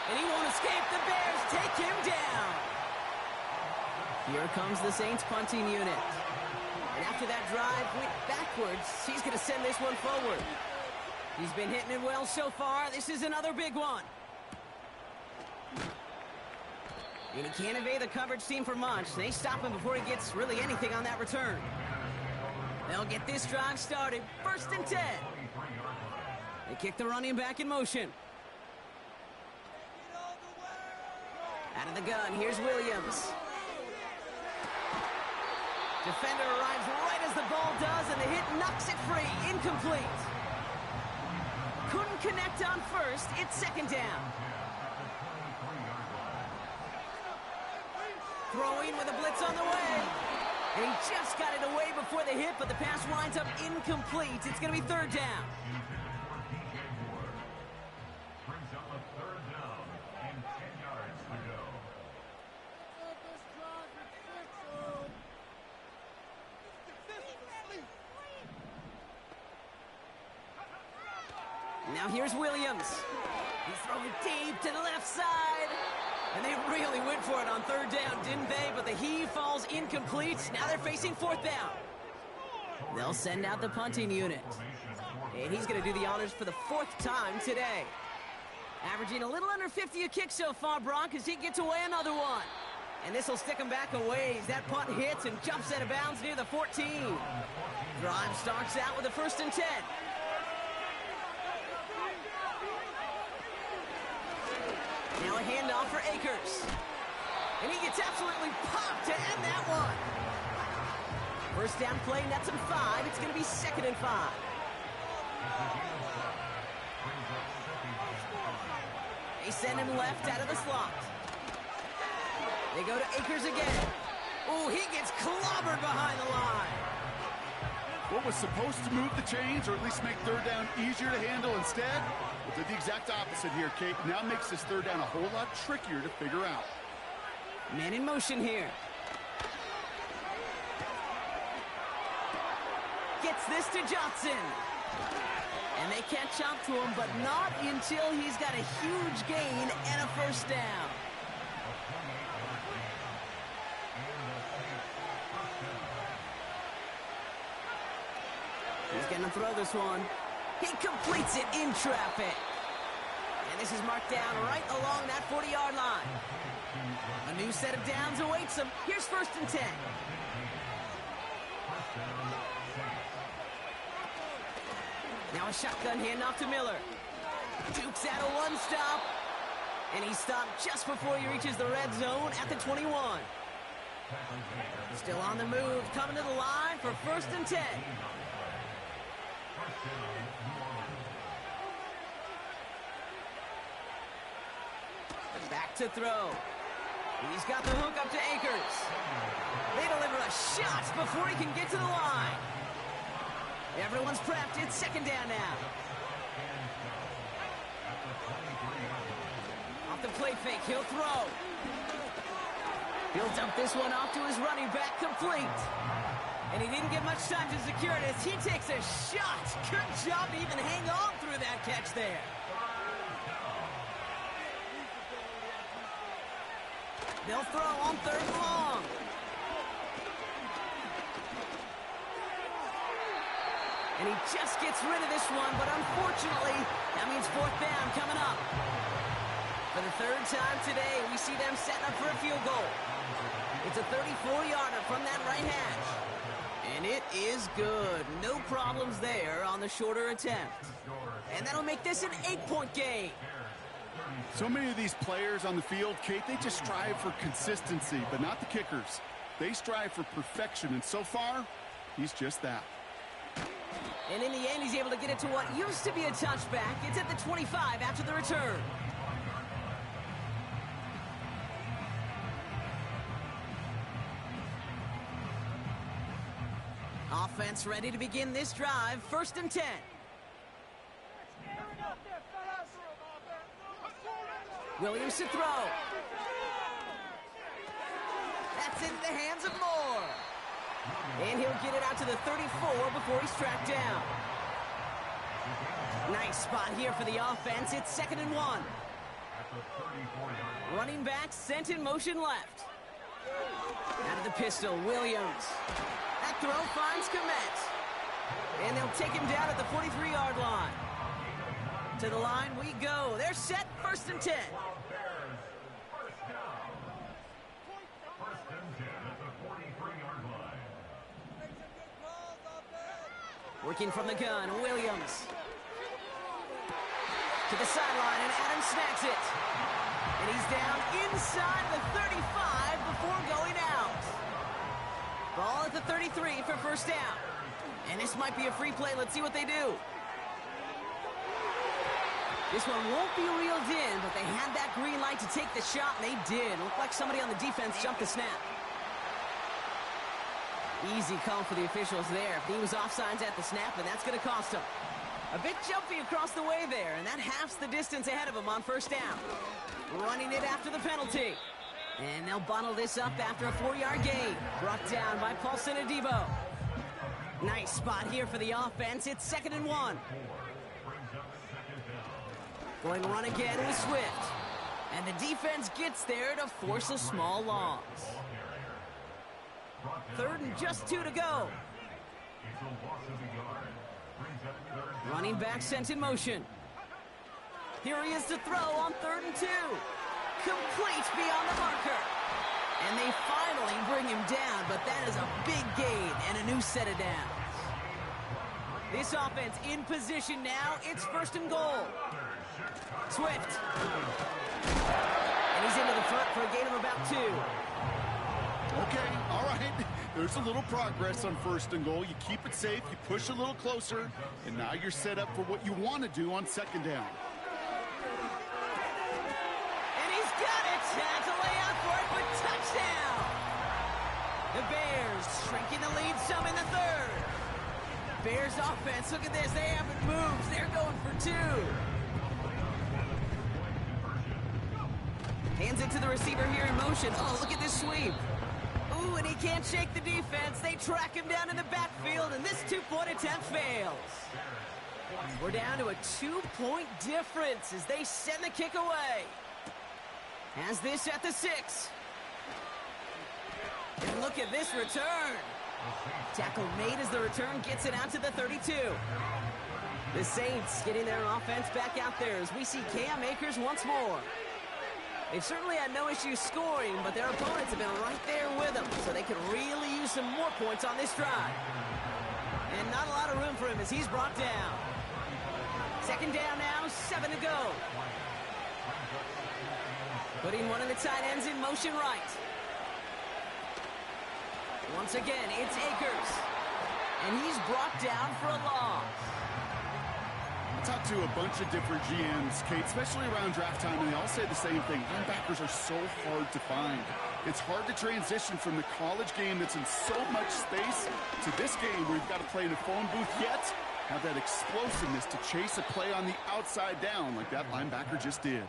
And he won't escape. The Bears take him down. Here comes the Saints punting unit. And after that drive went backwards, he's going to send this one forward. He's been hitting it well so far. This is another big one. And he can't evade the coverage team for much. They stop him before he gets really anything on that return. They'll get this drive started. 1st and 10. They kick the running back in motion. Out of the gun, here's Williams. Defender arrives right as the ball does, and the hit knocks it free. Incomplete. Couldn't connect on first. It's 2nd down. Throwing with a blitz on the way. And he just got it away before the hit, but the pass winds up incomplete. It's going to be 3rd down. Brings up a 3rd down and 10 yards to go. Now here's Williams. He's throwing deep to the left side. And they really went for it on 3rd down, didn't they? But the heave falls incomplete. Now they're facing 4th down. They'll send out the punting unit. And he's going to do the honors for the 4th time today. Averaging a little under 50 a kick so far, Brock, as he gets away another one. And this will stick him back a ways. That punt hits and jumps out of bounds near the 14. Drive starts out with a 1st and 10. Now a handoff for Akers. And he gets absolutely popped to end that one. 1st down play, nets him 5. It's going to be 2nd and 5. They send him left out of the slot. They go to Akers again. Oh, he gets clobbered behind the line. What was supposed to move the chains, or at least make 3rd down easier to handle instead? Well, did the exact opposite here, Kate. Now makes this 3rd down a whole lot trickier to figure out. Man in motion here. Gets this to Johnson. And they catch up to him, but not until he's got a huge gain and a 1st down. He's going to throw this one. He completes it in traffic. And this is marked down right along that 40-yard line. A new set of downs awaits him. Here's 1st and 10. Now a shotgun handoff to Miller. Dukes out a one-stop. And he's stopped just before he reaches the red zone at the 21. Still on the move, coming to the line for 1st and 10. Back to throw. He's got the hook up to Akers. They deliver a shot before he can get to the line. Everyone's prepped. It's 2nd down now. Off the play fake, he'll throw. He'll dump this one off to his running back, complete. And he didn't get much time to secure it as he takes a shot. Good job to even hang on through that catch there. They'll throw on 3rd and long. And he just gets rid of this one, but unfortunately, that means 4th down coming up. For the 3rd time today, we see them setting up for a field goal. It's a 34-yarder from that right hash. And it is good. No problems there on the shorter attempt. And that'll make this an 8-point game. So many of these players on the field, Kate, they just strive for consistency, but not the kickers. They strive for perfection, and so far, he's just that. And in the end, he's able to get it to what used to be a touchback. It's at the 25 after the return. Offense ready to begin this drive. 1st and 10. Williams to throw. That's in the hands of Moore. And he'll get it out to the 34 before he's tracked down. Nice spot here for the offense. It's 2nd and 1. Running back sent in motion left. Out of the pistol, Williams. That throw finds Komet. And they'll take him down at the 43-yard line. To the line we go. They're set. 1st and 10. Working from the gun, Williams. To the sideline, and Adams snags it. And he's down inside the 35 before going out. Ball at the 33 for 1st down. And this might be a free play. Let's see what they do. This one won't be reeled in, but they had that green light to take the shot, and they did. Looked like somebody on the defense jumped the snap. Easy call for the officials there. He was offsides at the snap, and that's going to cost him. A bit jumpy across the way there, and that halves the distance ahead of him on 1st down. Running it after the penalty. And they'll bottle this up after a 4-yard gain. Brought down by Paulson Adebo. Nice spot here for the offense. It's 2nd and 1. Going to run again with Swift. And the defense gets there to force a small loss. 3rd and just 2 to go. Running back sent in motion. Here he is to throw on 3rd and 2. Complete beyond the marker. And they finally bring him down, but that is a big gain and a new set of downs. This offense in position now. It's 1st and goal. Swift. And he's into the front for a gain of about 2. Okay, all right. There's a little progress on 1st and goal. You keep it safe, you push a little closer, and now you're set up for what you want to do on 2nd down. And he's got it. That's a layout for it, but touchdown. The Bears shrinking the lead some in the 3rd. Bears offense, look at this. They haven't moved. They're going for 2. Hands it to the receiver here in motion. Oh, look at this sweep. Ooh, and he can't shake the defense. They track him down in the backfield, and this 2-point attempt fails. We're down to a 2-point difference as they send the kick away. Has this at the 6. And look at this return. Tackle made as the return gets it out to the 32. The Saints getting their offense back out there as we see Cam Akers once more. They've certainly had no issues scoring, but their opponents have been right there with them, so they could really use some more points on this drive. And not a lot of room for him as he's brought down. 2nd down now, 7 to go. Putting one of the tight ends in motion right. Once again, it's Akers. And he's brought down for a loss. I talked to a bunch of different GMs, Kate, especially around draft time, and they all say the same thing. Linebackers are so hard to find. It's hard to transition from the college game that's in so much space to this game where you've got to play in a phone booth, yet have that explosiveness to chase a play on the outside down like that linebacker just did.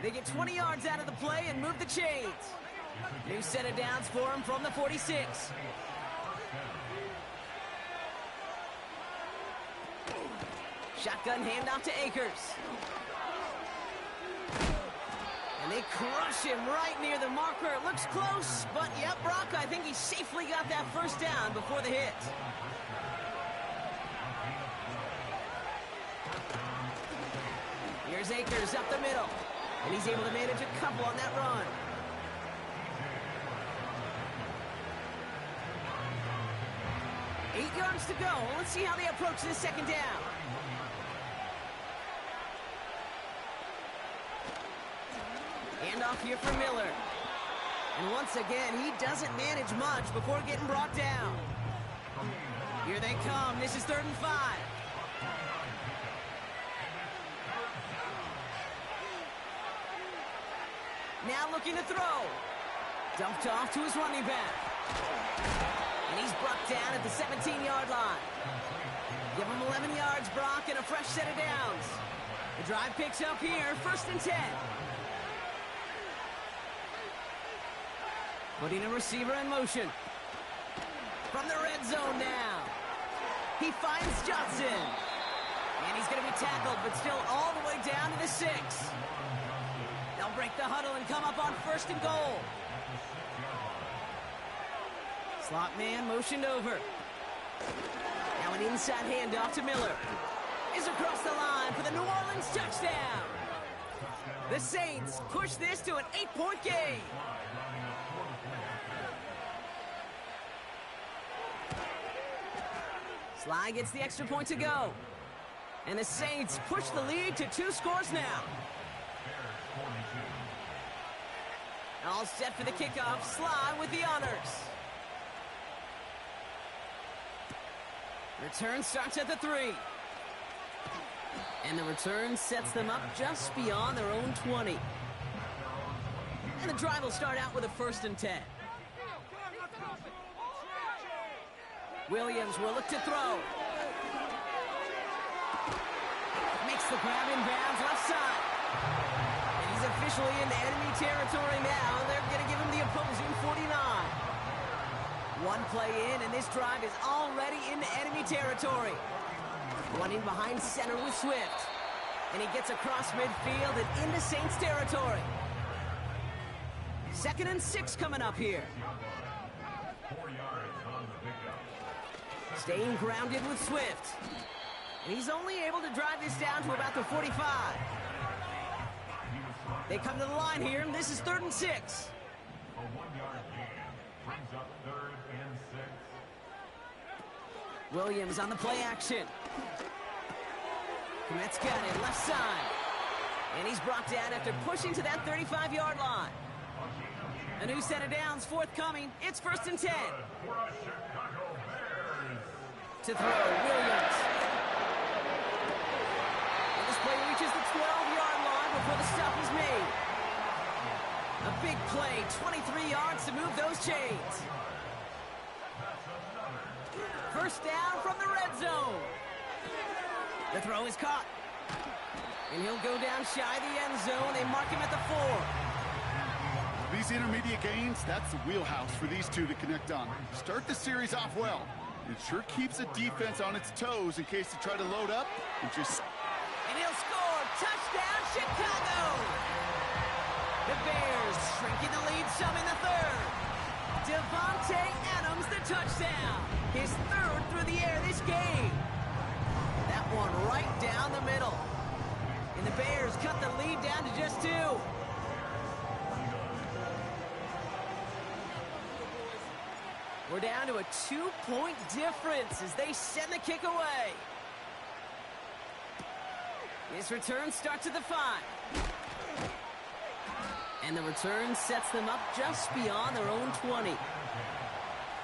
They get 20 yards out of the play and move the chains. New set of downs for him from the 46. Shotgun handoff to Akers. And they crush him right near the marker. It looks close, but yep, Brock, I think he safely got that 1st down before the hit. Here's Akers up the middle. And he's able to manage a couple on that run. Eight yards to go. Let's see how they approach this 2nd down. Handoff here for Miller. And once again, he doesn't manage much before getting brought down. Here they come. This is 3rd and 5. Now looking to throw. Dumped off to his running back. And he's brought down at the 17-yard line. Give him 11 yards, Brock, and a fresh set of downs. The drive picks up here, 1st and 10. Putting a receiver in motion. From the red zone now. He finds Johnson. And he's going to be tackled, but still all the way down to the 6. They'll break the huddle and come up on 1st and goal. Slot man motioned over. Now an inside handoff to Miller. Is across the line for the New Orleans touchdown. The Saints push this to an 8-point game. Sly gets the extra point to go. And the Saints push the lead to 2 scores now. All set for the kickoff. Sly with the honors. Return starts at the 3. And the return sets them up just beyond their own 20. And the drive will start out with a 1st and 10. Williams will look to throw. Makes the grab in bounds left side. And he's officially into enemy territory now. They're going to give him the opposing 49. One play in, and this drive is already into enemy territory. Running behind center with Swift. And he gets across midfield and into Saints territory. 2nd and 6 coming up here. 4 yards on the pickup. Staying grounded with Swift. And he's only able to drive this down to about the 45. They come to the line here, and this is 3rd and 6. A 1-yard gain brings up 3rd and 6. Williams on the play action. Komet's got it, left side. And he's brought down after pushing to that 35-yard line. A new set of downs forthcoming. It's 1st and 10. For a Chicago Bears. To throw, Williams. And this play reaches the 12-yard line before the stop is made. A big play, 23 yards to move those chains. 1st down from the red zone. The throw is caught. And he'll go down shy of the end zone. They mark him at the 4. These intermediate gains, that's the wheelhouse for these two to connect on. Start the series off well. It sure keeps the defense on its toes in case they try to load up and just... And he'll score. Touchdown, Chicago! The Bears shrinking the lead some in the 3rd. Devontae Adams, the touchdown. His 3rd through the air this game. That one right down the middle. And the Bears cut the lead down to just 2. We're down to a 2-point difference as they send the kick away. This return starts at the 5. And the return sets them up just beyond their own 20.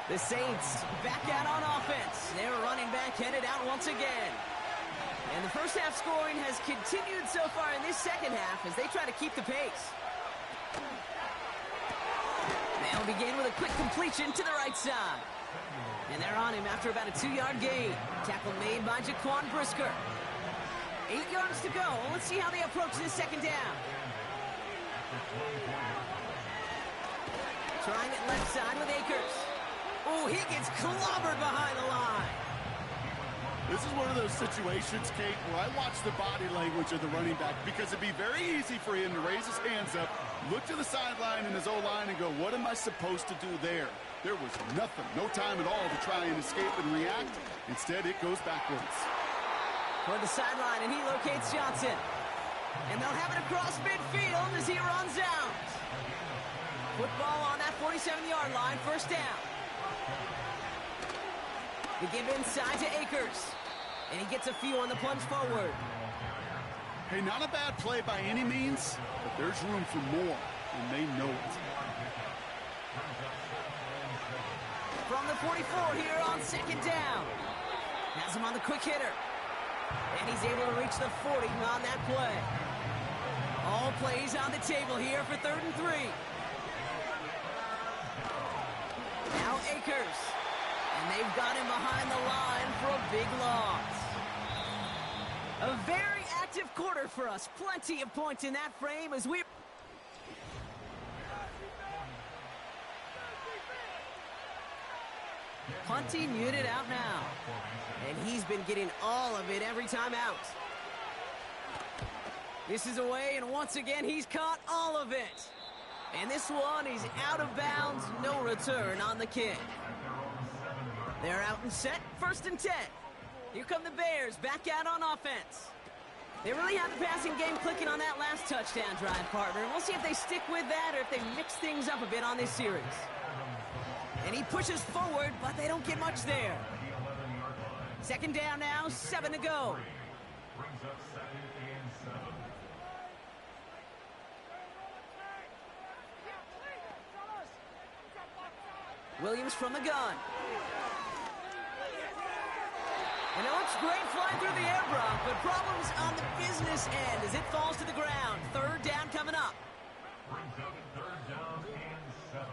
The Saints back out on offense. Their running back headed out once again. And the first half scoring has continued so far in this second half as they try to keep the pace. They'll begin with a quick completion to the right side. And they're on him after about a 2-yard gain. Tackle made by Jaquan Brisker. 8 yards to go. Let's see how they approach this 2nd down. Trying it left side with Akers. Oh, he gets clobbered behind the line. This is one of those situations, Kate, where I watch the body language of the running back because it'd be very easy for him to raise his hands up, look to the sideline in his O-line and go, what am I supposed to do there? There was nothing, no time at all to try and escape and react. Instead, it goes backwards. Toward the sideline, and he locates Johnson. And they'll have it across midfield as he runs out. Football on that 47-yard line, 1st down. They give inside to Akers. And he gets a few on the plunge forward. Hey, not a bad play by any means, but there's room for more, and they know it. From the 44 here on 2nd down. Has him on the quick hitter. And he's able to reach the 40 on that play. All plays on the table here for 3rd and 3. Now Akers. And they've got him behind the line for a big loss. A very active quarter for us. Plenty of points in that frame as we... Punting unit out now. And he's been getting all of it every time out. This is away, and once again, he's caught all of it. And this one, he's out of bounds, no return on the kick. They're out and set, 1st and 10. Here come the Bears, back out on offense. They really have the passing game clicking on that last touchdown drive, partner. And we'll see if they stick with that or if they mix things up a bit on this series. And he pushes forward, but they don't get much there. 2nd down now, 7 to go. Brings up 2nd and 7. Williams from the gun. And it looks great flying through the air, Brock, but problems on the business end as it falls to the ground. 3rd down coming up. Brings up 3rd down and 7.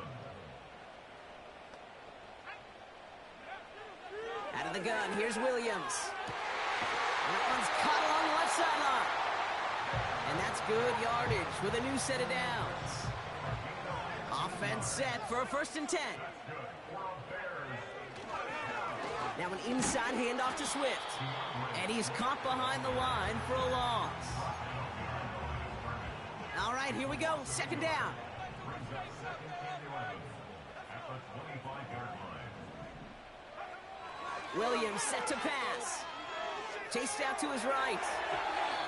Out of the gun, here's Williams. That one's caught along the left sideline. And that's good yardage with a new set of downs. Offense set for a 1st and 10. Now an inside handoff to Swift. And he's caught behind the line for a loss. All right, here we go. 2nd down. Brings up 2nd and 11 at the 25-yard line. Williams set to pass. Chased out to his right.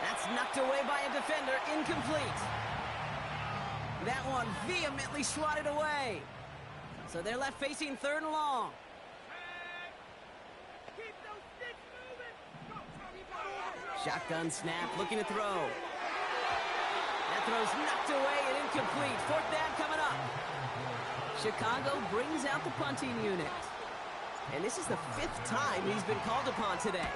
That's knocked away by a defender. Incomplete. That one vehemently swatted away. So they're left facing 3rd and long. Shotgun snap, looking to throw. That throw's knocked away and incomplete. 4th down coming up. Chicago brings out the punting unit. And this is the 5th time he's been called upon today.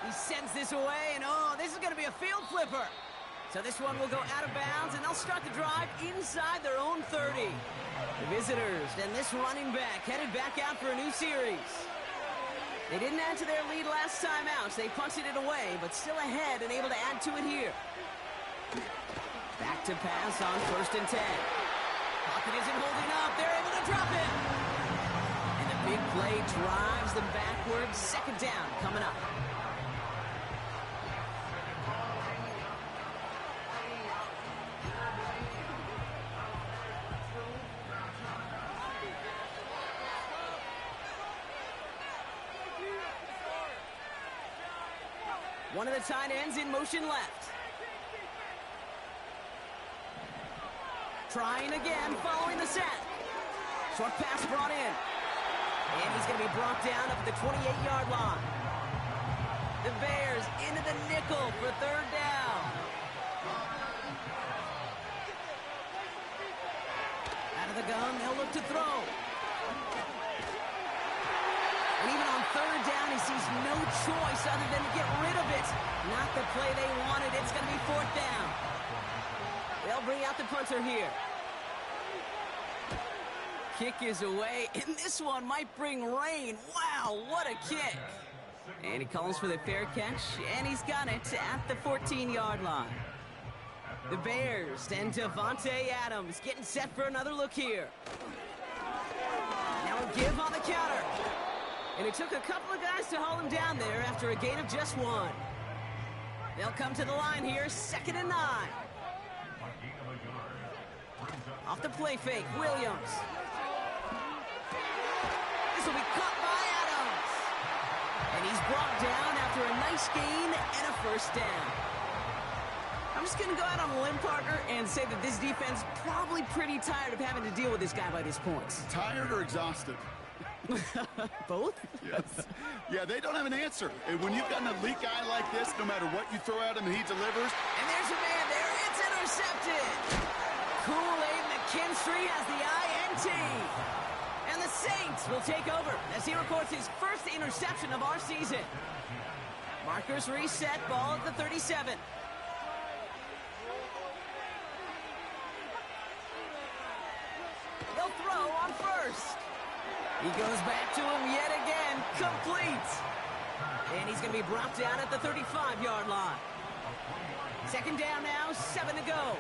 He sends this away, and oh, this is going to be a field flipper. So this one will go out of bounds, and they'll start the drive inside their own 30. The visitors and this running back headed back out for a new series. They didn't add to their lead last time out, so they punted it away, but still ahead and able to add to it here. Back to pass on 1st and 10. Pocket isn't holding up. They're able to drop it. And the big play drives them backwards. 2nd down coming up. One of the tight ends in motion left. Trying again, following the set. Short pass brought in. And he's going to be brought down up at the 28-yard line. The Bears into the nickel for 3rd down. Out of the gun, they'll look to throw. And even on 3rd down, he sees no choice other than to get rid of it. Not the play they wanted. It's going to be 4th down. They'll bring out the punter here. Kick is away, and this one might bring rain. Wow, what a kick. And he calls for the fair catch, and he's got it at the 14-yard line. The Bears and Devontae Adams getting set for another look here. Now a give on the counter. And it took a couple of guys to haul him down there after a gain of just 1. They'll come to the line here, 2nd and 9. Off the play fake, Williams. This will be caught by Adams. And he's brought down after a nice gain and a 1st down. I'm just going to go out on a limb, partner, and say that this defense probably pretty tired of having to deal with this guy by this point. Tired or exhausted? Both? Yes. Yeah, they don't have an answer. And when you've got an elite guy like this, no matter what you throw at him, he delivers. And there's a man there. It's intercepted. Kool-Aid McKinstry has the INT. And the Saints will take over as he records his 1st interception of our season. Markers reset, ball at the 37. They'll throw on 1st. He goes back to him yet again. Complete. And he's going to be brought down at the 35-yard line. Second down now, 7 to go.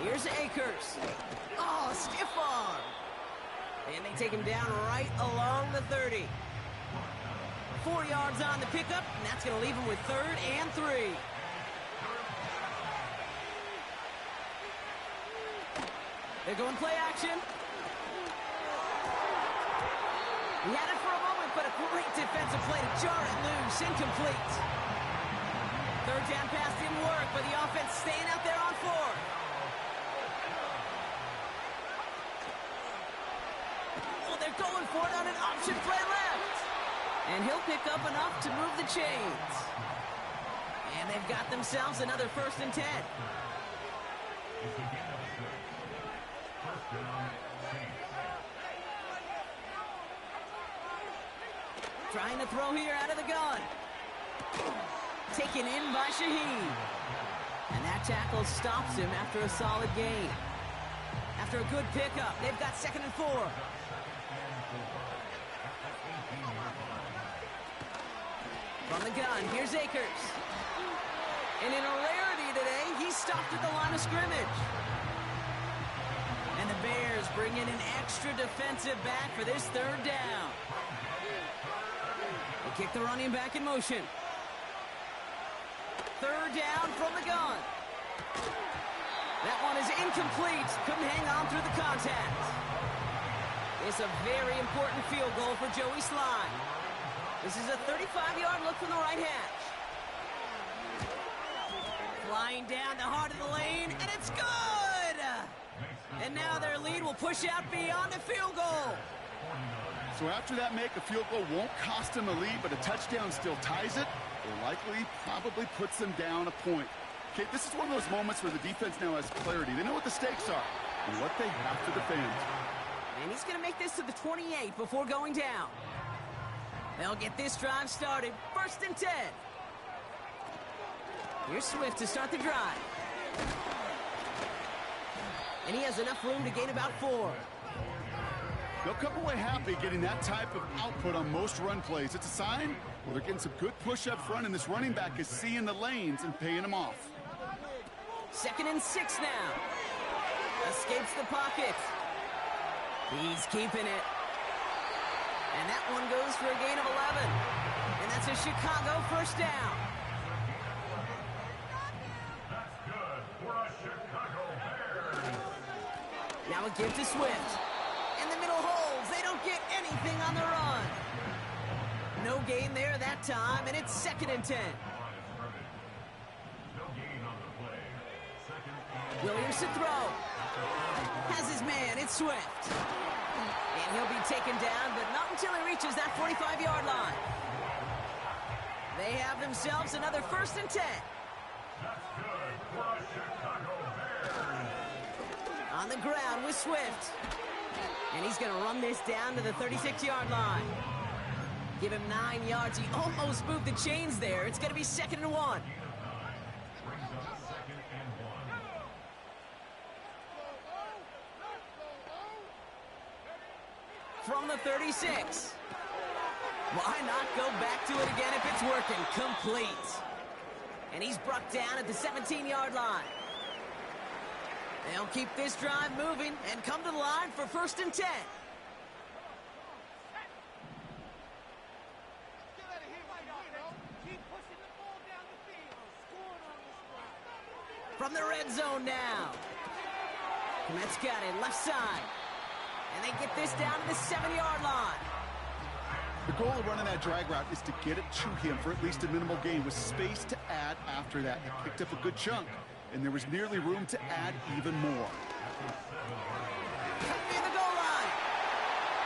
Here's Akers. Oh, stiff arm. And they take him down right along the 30. 4 yards on the pickup, and that's going to leave him with 3rd and 3. They're going play action. He had it for a moment, but a great defensive play to jar it loose. Incomplete. Third down pass didn't work, but the offense staying out there on 4th. Oh, they're going for it on an option play left. And he'll pick up enough to move the chains. And they've got themselves another 1st and 10. Trying to throw here out of the gun. Taken in by Shaheed. And that tackle stops him after a solid gain. After a good pickup, they've got 2nd and 4. From the gun, here's Akers. And in a rarity today, he's stopped at the line of scrimmage. And the Bears bring in an extra defensive back for this 3rd down. They kick the running back in motion. 3rd down from the gun. That one is incomplete. Couldn't hang on through the contact. It's a very important field goal for Joey Slye. This is a 35-yard look from the right hash. Flying down the heart of the lane, and it's good! And now their lead will push out beyond the field goal. So after that make, a field goal won't cost them a lead, but a touchdown still ties it, or likely probably puts them down a point. Okay, this is one of those moments where the defense now has clarity. They know what the stakes are and what they have to defend. And he's going to make this to the 28 before going down. They'll get this drive started. 1st and 10. Here's Swift to start the drive. And he has enough room to gain about 4. They'll come away happy getting that type of output on most run plays. It's a sign, well, they're getting some good push up front, and this running back is seeing the lanes and paying them off. 2nd and 6 now. Escapes the pocket. He's keeping it. And that one goes for a gain of 11. And that's a Chicago 1st down. That's good for a Chicago Bears. Now a give to Swift. In the middle holds. They don't get anything on the run. No gain there that time, and it's 2nd and 10. No gain on the play. 2nd and Williams to throw. Has his man. It's Swift. And he'll be taken down, but not until he reaches that 45-yard line. They have themselves another 1st and 10. That's good for a Chicago Bears. On the ground with Swift. And he's going to run this down to the 36-yard line. Give him 9 yards. He almost moved the chains there. It's going to be 2nd and 1. Brings up 2nd and 1. From the 36. Why not go back to it again if it's working? Complete. And he's brought down at the 17-yard line. They'll keep this drive moving and come to the line for 1st and 10. From the red zone now. Komet's got it left side. And they get this down to the 7-yard line. The goal of running that drag route is to get it to him for at least a minimal gain with space to add after that. They picked up a good chunk, and there was nearly room to add even more. Near the goal line.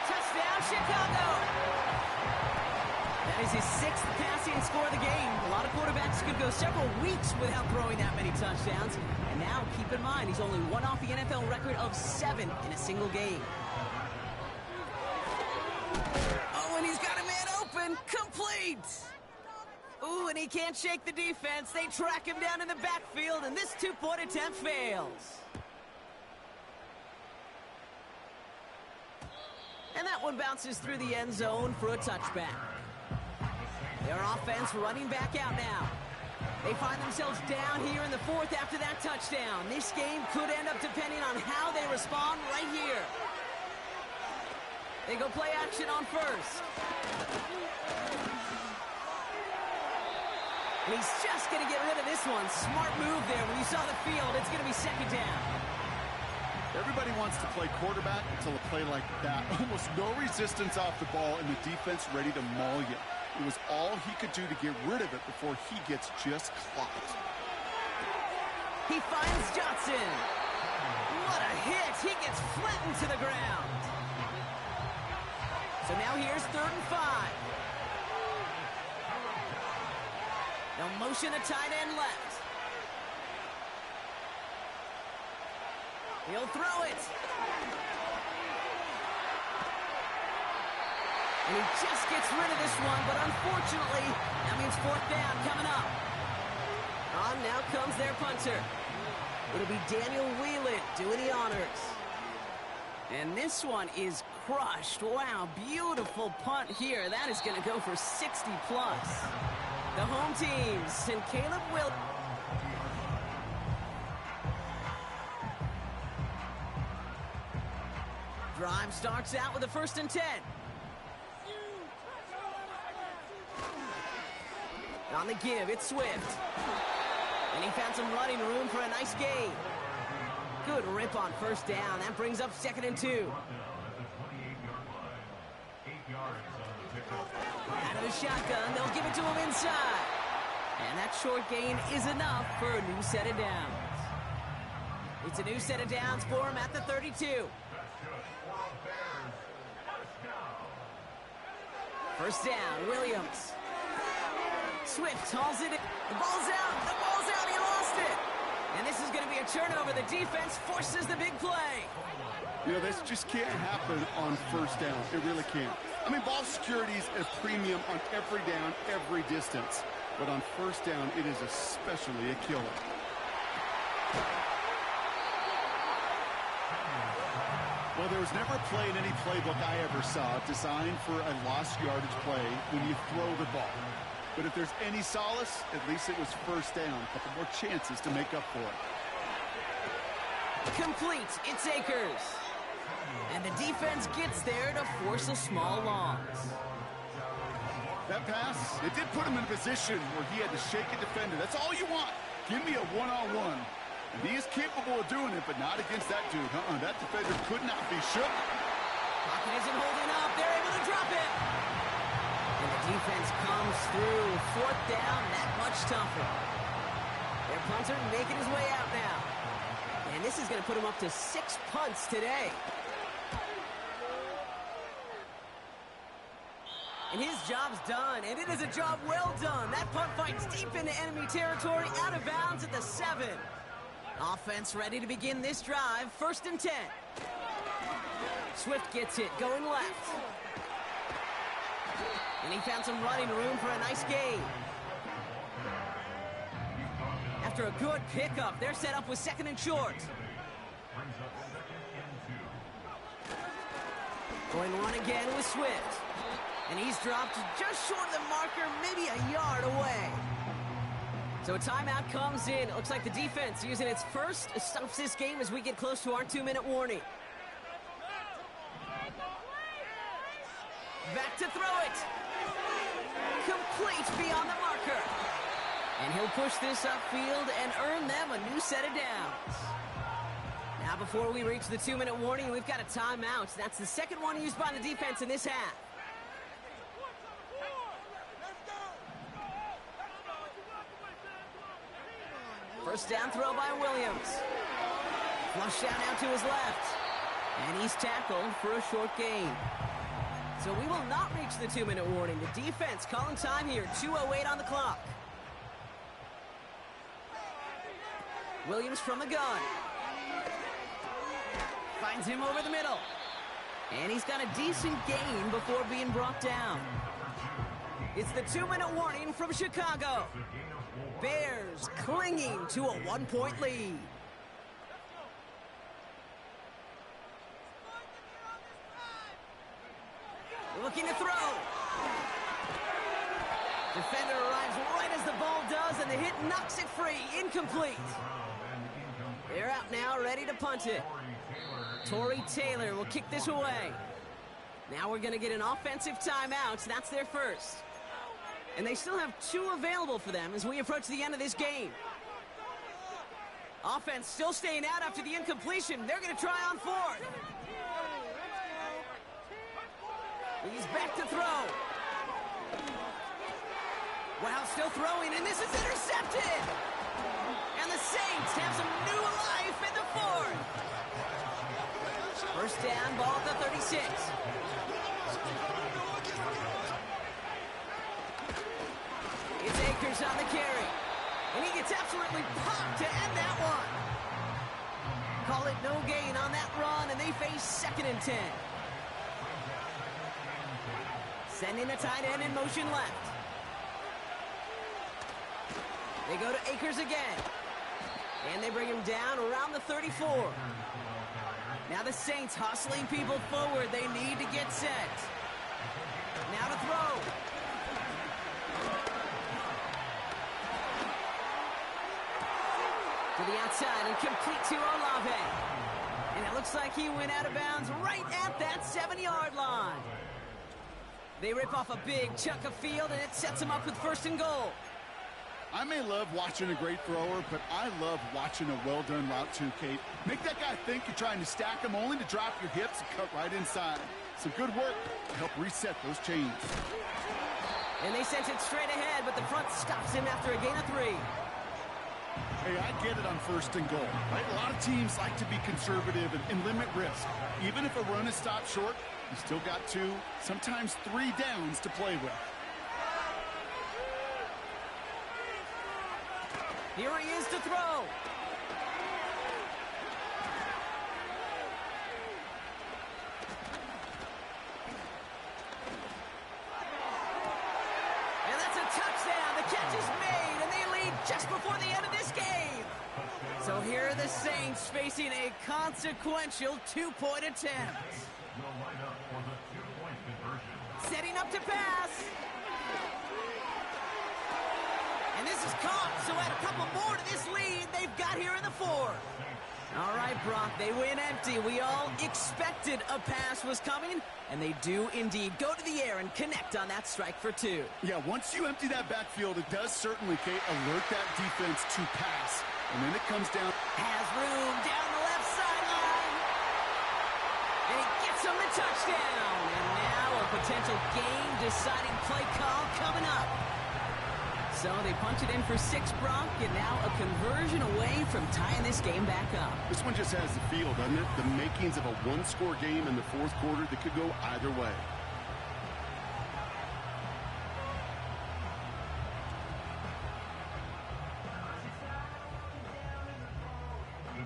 Touchdown, Chicago. That is his 6th passing score of the game. A lot of quarterbacks could go several weeks without throwing that many touchdowns. And now, keep in mind, he's only one off the NFL record of 7 in a single game. Oh, and he's got a man open. Complete. Ooh, and he can't shake the defense. They track him down in the backfield, and this 2-point attempt fails. one bounces through the end zone for a touchback. Their offense running back out now. They find themselves down here in the fourth after that touchdown. This game could end up depending on how they respond right here. They go play action on first. And he's just going to get rid of this one. Smart move there. When you saw the field, it's going to be second down. Everybody wants to play quarterback until a play like that. Almost no resistance off the ball and the defense ready to maul you. It was all he could do to get rid of it before he gets just clocked. He finds Johnson. What a hit. He gets flattened to the ground. So now here's 3rd and 5. They'll motion a tight end left. He'll throw it. And he just gets rid of this one, but unfortunately, that means 4th down coming up. On now comes their punter. It'll be Daniel Whelan doing the honors. And this one is crushed. Wow, beautiful punt here. That is going to go for 60 plus. The home teams and Caleb will. Drive starts out with a 1st and 10. On the give, it's Swift. And he found some running room for a nice gain. Good rip on 1st down. That brings up 2nd and 2. Out of the shotgun, they'll give it to him inside. And that short gain is enough for a new set of downs. It's a new set of downs for him at the 32. 1st down, Williams. Swift hauls it in. The ball's out. The ball's out. He lost it. And this is going to be a turnover. The defense forces the big play. You know, this just can't happen on 1st down. It really can't. I mean, ball security is a premium on every down, every distance. But on 1st down, it is especially a killer. Well, there was never a play in any playbook I ever saw designed for a lost yardage play when you throw the ball. But if there's any solace, at least it was 1st down. A couple more chances to make up for it. Complete. It's Akers. And the defense gets there to force a small loss. That pass, it did put him in a position where he had to shake a defender. That's all you want. Give me a one-on-one. And he is capable of doing it, but not against that dude. That defender could not be shook. Pocket isn't holding up. They're able to drop it. And the defense comes through. 4th down, that much tougher. Their punter making his way out now. And this is going to put him up to 6 punts today. And his job's done, and it is a job well done. That punt fights deep into enemy territory, out of bounds at the 7. Offense ready to begin this drive. 1st and 10. Swift gets it, going left. And he found some running room for a nice gain. After a good pickup, they're set up with 2nd and short. Going run again with Swift. And he's dropped just short of the marker, maybe a yard away. So a timeout comes in. It looks like the defense using its first stops this game as we get close to our 2-minute warning. Back to throw it. Complete beyond the marker. And he'll push this upfield and earn them a new set of downs. Now before we reach the 2-minute warning, we've got a timeout. That's the 2nd one used by the defense in this half. First down throw by Williams. Flush down out to his left. And he's tackled for a short gain. So we will not reach the 2-minute warning. The defense calling time here. 2:08 on the clock. Williams from the gun. Finds him over the middle. And he's got a decent gain before being brought down. It's the 2-minute warning from Chicago. Bears clinging to a 1-point lead. Looking to throw. Defender arrives right as the ball does, and the hit knocks it free. Incomplete. They're out now, ready to punt it. Torrey Taylor will kick this away. Now we're going to get an offensive timeout. That's their first. And they still have 2 available for them as we approach the end of this game. Offense still staying out after the incompletion. They're going to try on 4th. He's back to throw. Wow, still throwing, and this is intercepted. And the Saints have some new life in the 4th. First down, ball at the 36. It's Akers on the carry. And he gets absolutely popped to end that one. Call it no gain on that run, and they face 2nd and 10. Sending the tight end in motion left. They go to Akers again. And they bring him down around the 34. Now the Saints hustling people forward. They need to get set. Now to throw. To the outside and complete to Olave. And it looks like he went out of bounds right at that 7-yard line. They rip off a big chunk of field, and it sets them up with 1st and goal. I may love watching a great thrower, but I love watching a well-done route too, Kate. Make that guy think you're trying to stack him only to drop your hips and cut right inside. Some good work to help reset those chains. And they sent it straight ahead, but the front stops him after a gain of 3. Hey, I get it on 1st and goal, right? A lot of teams like to be conservative and limit risk. Even if a run is stopped short, you still got 2, sometimes 3 downs to play with. Here he is to throw. And that's a touchdown. The catch is made, and they lead just before the end of this game. So here are the Saints facing a consequential 2-point attempt. Setting up to pass. And this is caught, so add a couple more to this lead they've got here in the 4th. All right, Brock, they win empty. We all expected a pass was coming, and they do indeed go to the air and connect on that strike for 2. Yeah, once you empty that backfield, it does certainly, Kate, alert that defense to pass. And then it comes down. Has room down the left sideline. And he gets him the touchdown. And now a potential game-deciding play call coming up. So they punch it in for 6, Brock, and now a conversion away from tying this game back up. This one just has the feel, doesn't it? The makings of a 1-score game in the 4th quarter that could go either way.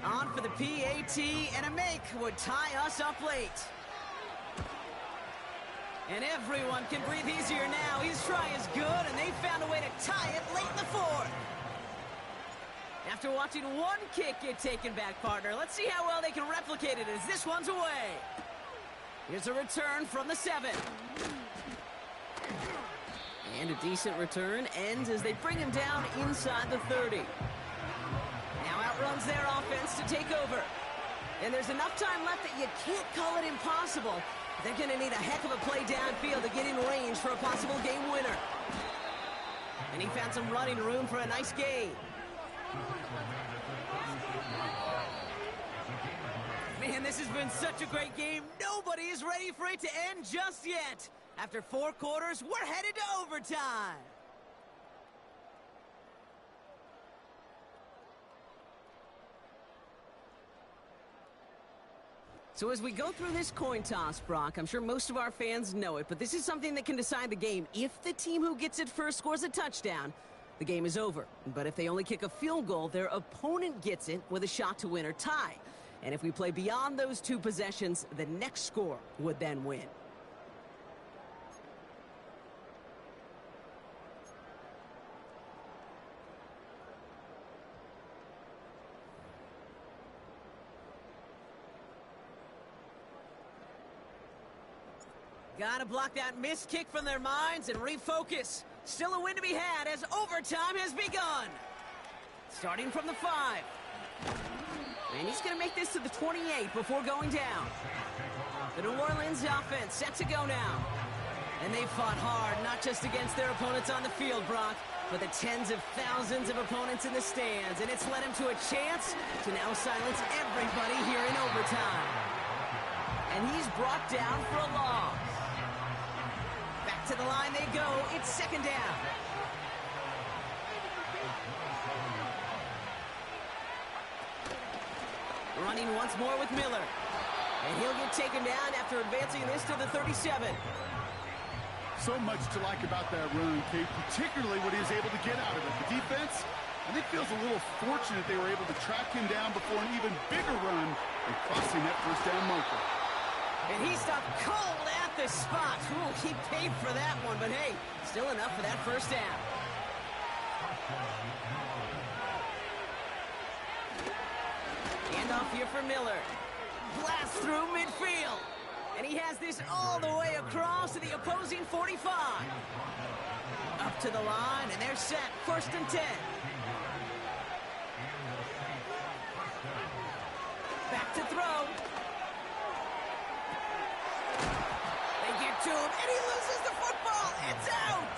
On for the PAT, and a make would tie us up late. And everyone can breathe easier now. His try is good, and they found a way to tie it late in the 4th. After watching one kick get taken back, partner, let's see how well they can replicate it as this one's away. Here's a return from the 7. And a decent return ends as they bring him down inside the 30. Now outruns their offense to take over. And there's enough time left that you can't call it impossible. They're going to need a heck of a play downfield to get in range for a possible game winner. And he found some running room for a nice gain. Man, this has been such a great game. Nobody is ready for it to end just yet. After 4 quarters, we're headed to overtime. So as we go through this coin toss, Brock, I'm sure most of our fans know it, but this is something that can decide the game. If the team who gets it first scores a touchdown, the game is over. But if they only kick a field goal, their opponent gets it with a shot to win or tie. And if we play beyond those 2 possessions, the next score would then win. Gotta block that missed kick from their minds and refocus. Still a win to be had as overtime has begun. Starting from the 5. And he's gonna make this to the 28 before going down. The New Orleans offense set to go now. And they fought hard, not just against their opponents on the field, Brock, but the tens of thousands of opponents in the stands. And it's led him to a chance to now silence everybody here in overtime. And he's brought down for a loss. Back to the line they go. It's second down. Running once more with Miller. And he'll get taken down after advancing this to the 37. So much to like about that run, Kate, particularly what he was able to get out of it. The defense, I think, feels a little fortunate they were able to track him down before an even bigger run and crossing that first down marker. And he stopped cold at the spot. Ooh, he paid for that one, but hey, still enough for that first down. Handoff here for Miller. Blast through midfield. And he has this all the way across to the opposing 45. Up to the line, and they're set. First and 10. Back to throw. They get to him, and he loses the football. It's out.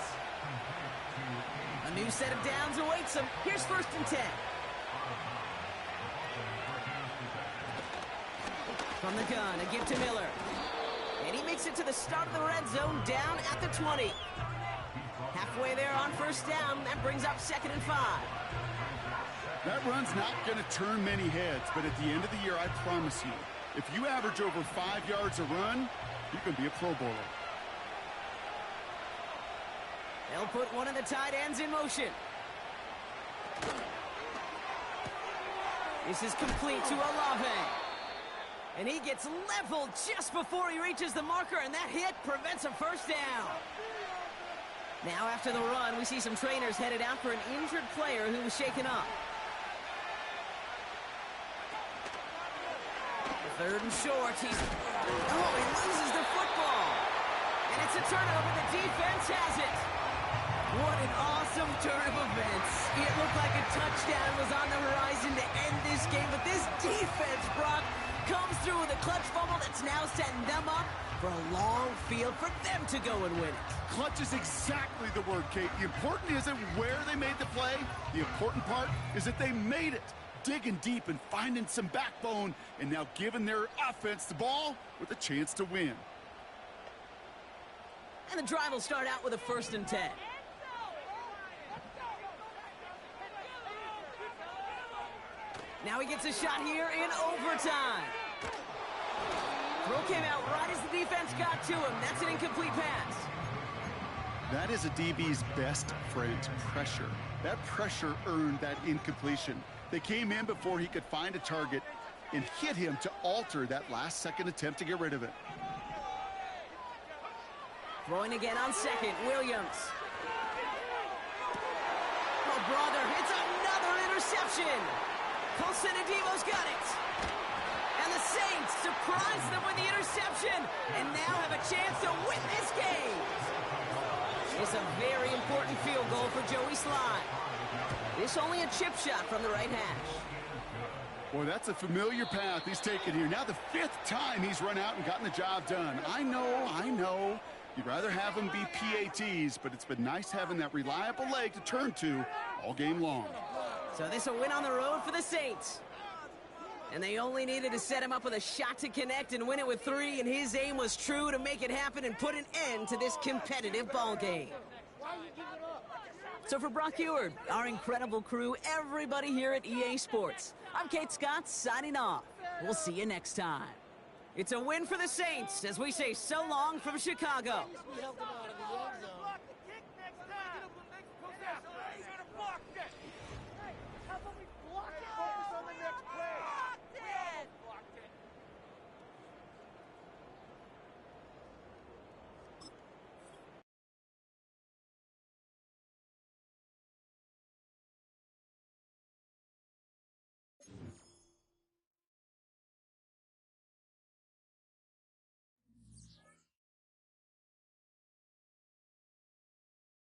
A new set of downs awaits him. Here's first and 10. From the gun, a give to Miller. And he makes it to the start of the red zone down at the 20. Halfway there on first down, that brings up second and 5. That run's not going to turn many heads, but at the end of the year, I promise you, if you average over 5 yards a run, you can be a Pro Bowler. They'll put one of the tight ends in motion. This is complete to Olave. And he gets leveled just before he reaches the marker, and that hit prevents a first down. Now after the run, we see some trainers headed out for an injured player who was shaken up. Third and short, he loses the football. And it's a turnover, the defense has it. What an awesome turn of events. It looked like a touchdown was on the horizon to end this game, but this defense, Brock, comes through with a clutch fumble that's now setting them up for a long field for them to go and win it. Clutch is exactly the word, Kate. The important isn't where they made the play. The important part is that they made it. Digging deep and finding some backbone, and now giving their offense the ball with a chance to win. And the drive will start out with a first and 10. Now he gets a shot here in overtime. Throw came out right as the defense got to him. That's an incomplete pass. That is a DB's best friend, pressure. That pressure earned that incompletion. They came in before he could find a target and hit him to alter that last-second attempt to get rid of it. Throwing again on second, Williams. Oh, brother, it's another interception. Colson Adebo's got it. And the Saints surprise them with the interception and now have a chance to win this game. It's a very important field goal for Joey Slye. This only a chip shot from the right hash. Boy, that's a familiar path he's taken here. Now the 5th time he's run out and gotten the job done. I know. You'd rather have him be PATs, but it's been nice having that reliable leg to turn to all game long. So this a win on the road for the Saints. And they only needed to set him up with a shot to connect and win it with 3, and his aim was true to make it happen and put an end to this competitive ball game. So for Brock Heward, our incredible crew, everybody here at EA Sports, I'm Kate Scott signing off. We'll see you next time. It's a win for the Saints as we say so long from Chicago.